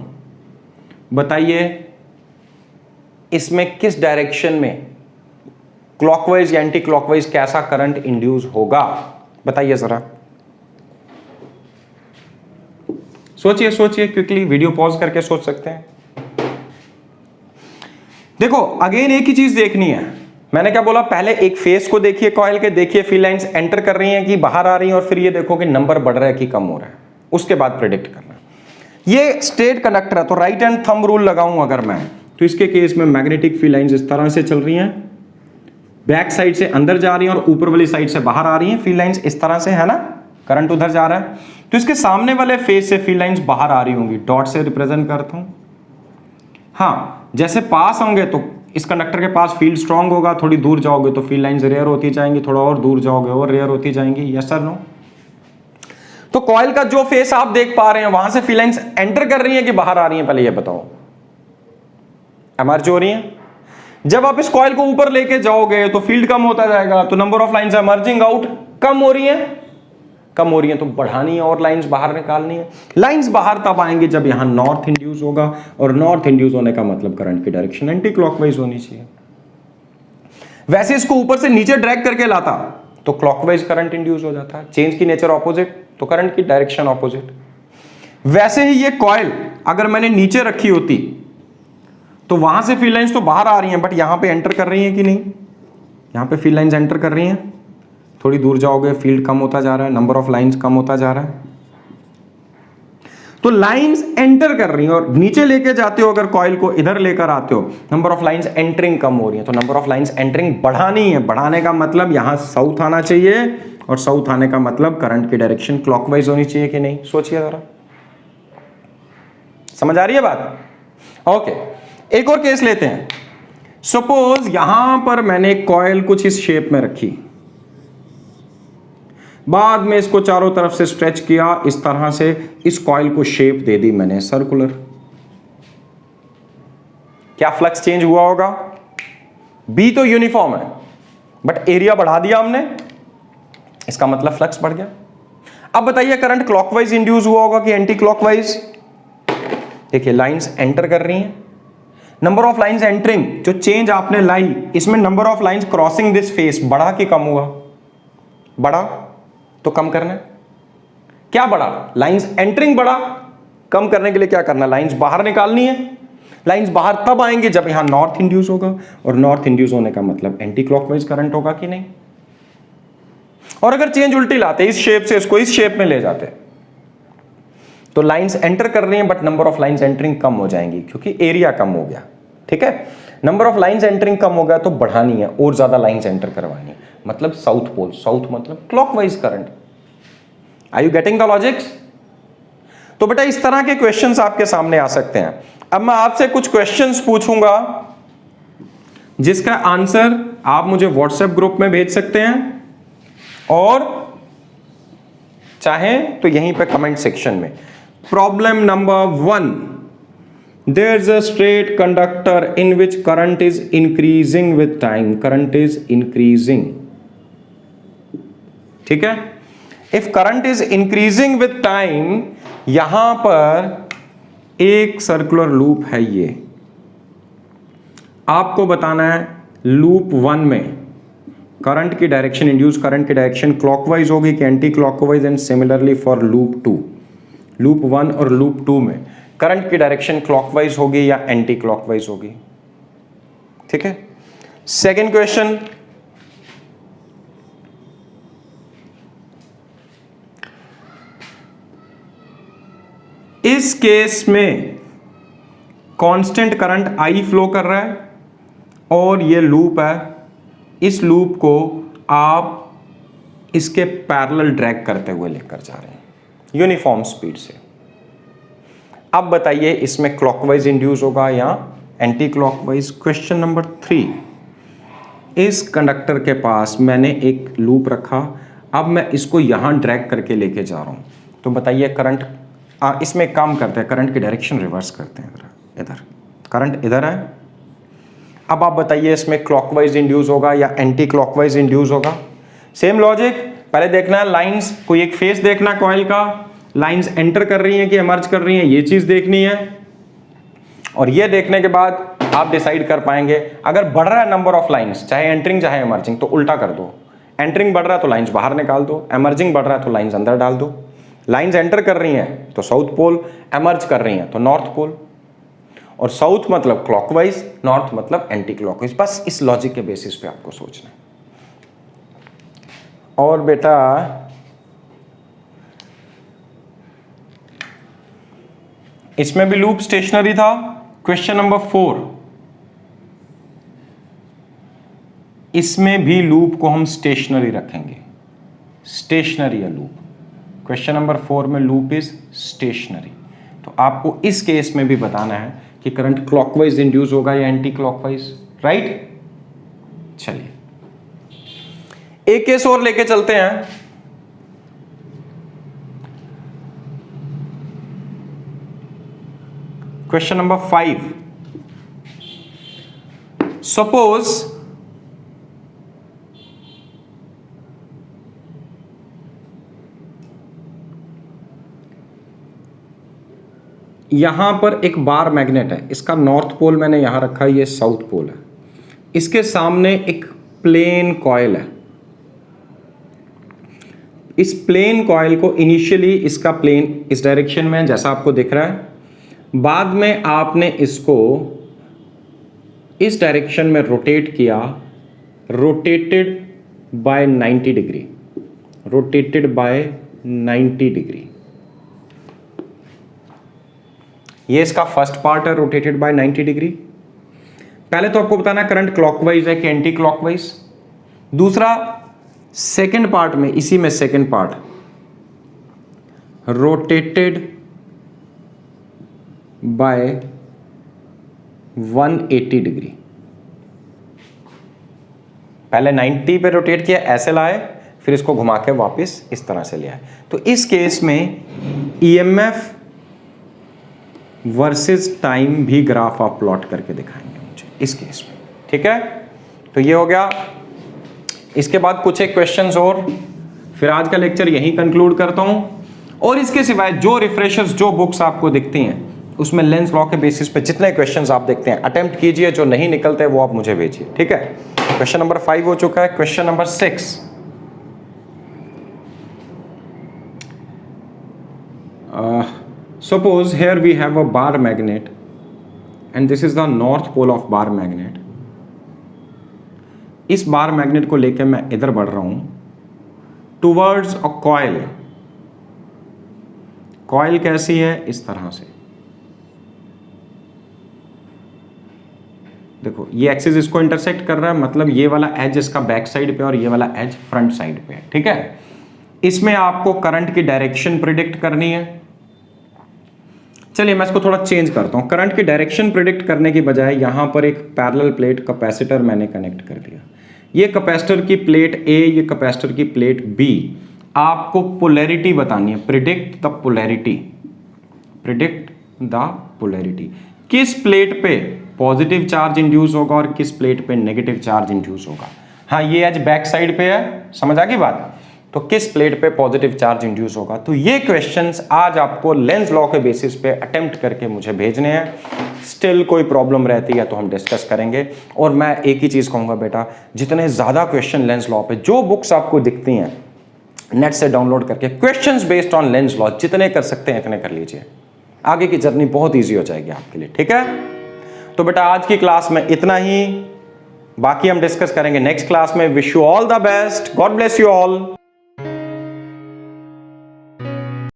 बताइए इसमें किस डायरेक्शन में, क्लॉकवाइज या एंटी क्लॉकवाइज, कैसा करंट इंड्यूस होगा? बताइए जरा, सोचिए सोचिए क्विकली, वीडियो पॉज करके सोच सकते हैं। देखो अगेन एक ही चीज देखनी है। मैंने क्या बोला, पहले एक फेस को देखिए कॉइल के, देखिए फील्ड लाइंस एंटर कर रही हैं कि बाहर आ रही हैं, और फिर ये देखो कि नंबर बढ़ रहा है कि कम हो रहा है, उसके बाद प्रेडिक्ट करना। ये स्ट्रेट कंडक्टर है तो राइट हैंड थंब रूल लगाऊं अगर मैं, तो इसके केस में मैग्नेटिक फील्ड लाइंस इस तरह से चल रही हैं, बैक साइड से अंदर जा रही हैं और ऊपर वाली साइड से बाहर आ रही हैं। फील्ड लाइंस इस तरह से है ना, करंट उधर जा रहा है, तो इसके सामने वाले फेस से फील्ड लाइंस बाहर आ रही होंगी। डॉट से रिप्रेजेंट करता हूं। हाँ, जैसे पास होंगे तो इस कंडक्टर के पास फील्ड स्ट्रांग होगा, थोड़ी दूर जाओगे तो फील्ड लाइंस रेयर होती जाएंगी, थोड़ा और दूर जाओगे और रेयर होती जाएंगी। Yes sir no? तो कॉइल का जो फेस आप देख पा रहे हैं वहां से फील्ड लाइंस एंटर कर रही हैं कि बाहर आ रही हैं, पहले ये बताओ। एमर्ज हो रही हैं। जब आप इस कॉइल को ऊपर लेके जाओगे तो फील्ड कम होता जाएगा, तो number of lines emerging out कम हो रही हैं, कम हो रही हैं तो बढ़ानी है और लाइंस बाहर निकालनी है। लाइंस बाहर तब आएंगे जब यहां नॉर्थ इंड्यूस होगा, और नॉर्थ इंड्यूस होने का मतलब करंट की डायरेक्शन एंटी क्लॉकवाइज होनी चाहिए। वैसे इसको ऊपर से नीचे ड्रैग करके लाता तो क्लॉकवाइज करंट इंड्यूस हो जाता। चेंज की नेचर ऑपोजिट तो करंट की डायरेक्शन ऑपोजिट। वैसे ही ये कॉइल अगर मैंने नीचे रखी होती तो वहां से फील्ड लाइंस तो बाहर आ रही हैं, बट यहां पे एंटर कर रही हैं कि नहीं? यहां पे फील्ड लाइंस एंटर कर रही हैं। थोड़ी दूर जाओगे फील्ड कम होता जा रहा है, नंबर ऑफ लाइंस कम होता जा रहा है। तो लाइंस एंटर कर रही हैं, और नीचे लेके जाते हो अगर कॉइल को, इधर लेकर आते हो, नंबर ऑफ लाइंस एंटरिंग कम हो रही है, तो नंबर ऑफ लाइंस एंटरिंग बढ़ानी है। बढ़ाने का मतलब यहां साउथ आना चाहिए, और साउथ आने का मतलब करंट की डायरेक्शन क्लॉकवाइज होनी चाहिए कि नहीं? सोचिए जरा, समझ आ रही है बात? ओके, एक और केस लेते हैं। सपोज यहां पर मैंने कॉइल कुछ इस शेप में रखी, बाद में इसको चारों तरफ से स्ट्रेच किया, इस तरह से इस कॉइल को शेप दे दी मैंने सर्कुलर। क्या फ्लक्स चेंज हुआ होगा? बी तो यूनिफॉर्म है, बट एरिया बढ़ा दिया हमने, इसका मतलब फ्लक्स बढ़ गया। अब बताइए करंट क्लॉकवाइज इंड्यूस हुआ होगा कि एंटी क्लॉकवाइज? देखिए लाइंस एंटर कर रही हैं, नंबर ऑफ लाइंस एंटरिंग, जो चेंज आपने लाई इसमें number of lines crossing this face बढ़ा कि कम हुआ? बढ़ा, तो कम करना है। क्या बढ़ा? लाइंस एंटरिंग बढ़ा। कम करने के लिए क्या करना? लाइंस बाहर निकालनी है। लाइंस बाहर तब आएंगे जब यहां नॉर्थ इंड्यूस होगा, और नॉर्थ इंड्यूस होने का मतलब एंटी क्लॉकवाइज करंट होगा कि नहीं? और अगर चेंज उल्टी लाते, इस शेप से इसको इस शेप में ले जाते, तो लाइंस एंटर कर रही हैं but number of lines entering कम हो जाएंगी क्योंकि एरिया कम हो गया। ठीक है, नंबर ऑफ लाइंस एंटरिंग कम हो गया तो बढ़ानी है और ज्यादा लाइंस एंटर करवानी है, मतलब साउथ पोल। साउथ मतलब clockwise current. Are you getting the logics? तो बेटा इस तरह के क्वेश्चंस आपके सामने आ सकते हैं। अब मैं आपसे कुछ क्वेश्चंस पूछूंगा जिसका आंसर आप मुझे व्हाट्सएप ग्रुप में भेज सकते हैं, और चाहें तो यहीं पे कमेंट सेक्शन में। Problem number 1, there is a straight conductor in which current is increasing with time. Current is increasing. ठीक है, if current is increasing with time, यहां पर एक सर्कुलर लूप है। ये आपको बताना है लूप 1 में करंट की डायरेक्शन, इंड्यूस करंट की डायरेक्शन क्लॉकवाइज होगी कि anti clockwise, and similarly for loop 2, loop 1 और लूप 2 में करंट की डायरेक्शन क्लॉकवाइज होगी या एंटी क्लॉकवाइज होगी। ठीक है, सेकेंड क्वेश्चन, इस केस में कांस्टेंट करंट I फ्लो कर रहा है और ये लूप है, इस लूप को आप इसके पैरेलल ड्रैग करते हुए लेकर जा रहे हैं यूनिफॉर्म स्पीड से। अब बताइए इसमें क्लॉकवाइज इंड्यूस होगा या एंटी क्लॉकवाइज। क्वेश्चन नंबर 3, इस कंडक्टर के पास मैंने एक लूप रखा, अब मैं इसको यहां ड्रैग करके लेके जा रहा हूं, तो बताइए करंट, इसमें एक काम करते हैं, करंट की डायरेक्शन रिवर्स करते हैं, इधर करंट इधर है। अब आप बताइए इसमें क्लॉकवाइज इंड्यूस होगा या एंटी क्लॉकवाइज इंड्यूस होगा। सेम लॉजिक, पहले देखना है लाइंस, कोई एक फेस देखना कॉइल का, लाइंस एंटर कर रही हैं कि इमर्ज कर रही हैं, ये चीज देखनी है। और ये देखने के बाद आप डिसाइड कर पाएंगे, अगर बढ़ रहा है नंबर ऑफ लाइंस, चाहे एंटरिंग चाहे इमर्जिंग, तो उल्टा कर दो। एंटरिंग बढ़ रहा है तो लाइंस बाहर निकाल दो, इमर्जिंग बढ़ रहा है तो लाइंस अंदर डाल दो। लाइंस एंटर कर रही हैं तो साउथ पोल, इमर्ज कर रही हैं तो नॉर्थ पोल, और साउथ मतलब क्लॉकवाइज, नॉर्थ मतलब एंटी क्लॉकवाइज। बस इस लॉजिक के बेसिस पे आपको सोचना है। और बेटा इसमें भी लूप स्टेशनरी था। क्वेश्चन नंबर 4, इसमें भी लूप को हम स्टेशनरी रखेंगे, स्टेशनरी है लूप। क्वेश्चन नंबर 4 में लूप इज स्टेशनरी। तो आपको इस केस में भी बताना है कि करंट क्लॉकवाइज इंड्यूस होगा या एंटी क्लॉकवाइज, राइट। चलिए एक केस और लेके चलते हैं। क्वेश्चन नंबर 5, सपोज यहां पर एक बार मैग्नेट है, इसका नॉर्थ पोल मैंने यहां रखा है, ये साउथ पोल है। इसके सामने एक प्लेन कॉइल है। इस प्लेन कॉइल को इनिशियली इसका प्लेन इस डायरेक्शन में जैसा आपको दिख रहा है, बाद में आपने इसको इस डायरेक्शन में रोटेट किया, rotated bye 90 degree, rotated bye 90 degree. ये इसका फर्स्ट पार्ट है, रोटेटेड बाय 90 डिग्री। पहले तो आपको बताना करंट क्लॉकवाइज है कि एंटी क्लॉकवाइज। दूसरा सेकंड पार्ट में, इसी में second part, rotated bye 180 degree. पहले 90 पे रोटेट किया, ऐसे लाए, फिर इसको घुमा के वापस इस तरह से ले आए। तो इस केस में ईएमएफ वर्सेस टाइम भी ग्राफ आप प्लॉट करके दिखाएंगे मुझे इस केस में, ठीक है। तो ये हो गया। इसके बाद कुछ एक क्वेश्चंस और, फिर आज का लेक्चर यहीं कंक्लूड करता हूं। और इसके सिवाय जो रिफ्रेशर्स, जो बुक्स आपको दिखती हैं, उसमें लेंस लॉ के बेसिस पे जितने क्वेश्चंस आप देखते हैं अटेम्प्ट कीजिए, जो नहीं निकलते वो आप मुझे भेजिए, ठीक है। क्वेश्चन नंबर 5 हो चुका है। Question number 6, suppose here we have a bar magnet and this is the north pole of bar magnet. इस बार मैग्नेट को लेकर मैं इधर बढ़ रहा हूं टूवर्ड्स अ कॉइल। कॉइल कैसी है, इस तरह से देखो, ये एक्सिस इसको इंटरसेक्ट कर रहा है, मतलब ये वाला एज इसका बैक साइड पे और ये वाला एज फ्रंट साइड पे है, ठीक है। इसमें आपको करंट की डायरेक्शन प्रिडिक्ट करनी है। चलिए मैं इसको थोड़ा चेंज करता हूं। करंट की डायरेक्शन प्रिडिक्ट करने की बजाय यहां पर एक पैरेलल प्लेट कैपेसिटर मैंने कनेक्ट कर दिया। ये कैपेसिटर की प्लेट A, ये कैपेसिटर की प्लेट B। आपको पोलैरिटी बतानी है, predict the polarity, predict the polarity. किस प्लेट पे पॉजिटिव चार्ज इंड्यूस होगा और किस प्लेट पे नेगेटिव चार्ज इंड्यूस होगा। हाँ, ये एज बैक साइड पे है, समझ आ गई बात। तो किस प्लेट पे पॉजिटिव चार्ज इंड्यूस होगा। तो ये क्वेश्चंस आज आपको लेंस लॉ के बेसिस पे अटेम्प्ट करके मुझे भेजने हैं। स्टिल कोई प्रॉब्लम रहती है तो हम डिस्कस करेंगे। और मैं एक ही चीज कहूंगा बेटा, जितने ज्यादा क्वेश्चन लेंस लॉ पे, जो बुक्स आपको दिखती हैं नेट से डाउनलोड करके, questions based on Lenz law जितने कर सकते हैं इतने कर लीजिए, आगे की जर्नी बहुत ईजी हो जाएगी आपके लिए। ठीक है, तो बेटा आज की क्लास में इतना ही, बाकी हम डिस्कस करेंगे नेक्स्ट क्लास में। Wish you all the best, God bless you all.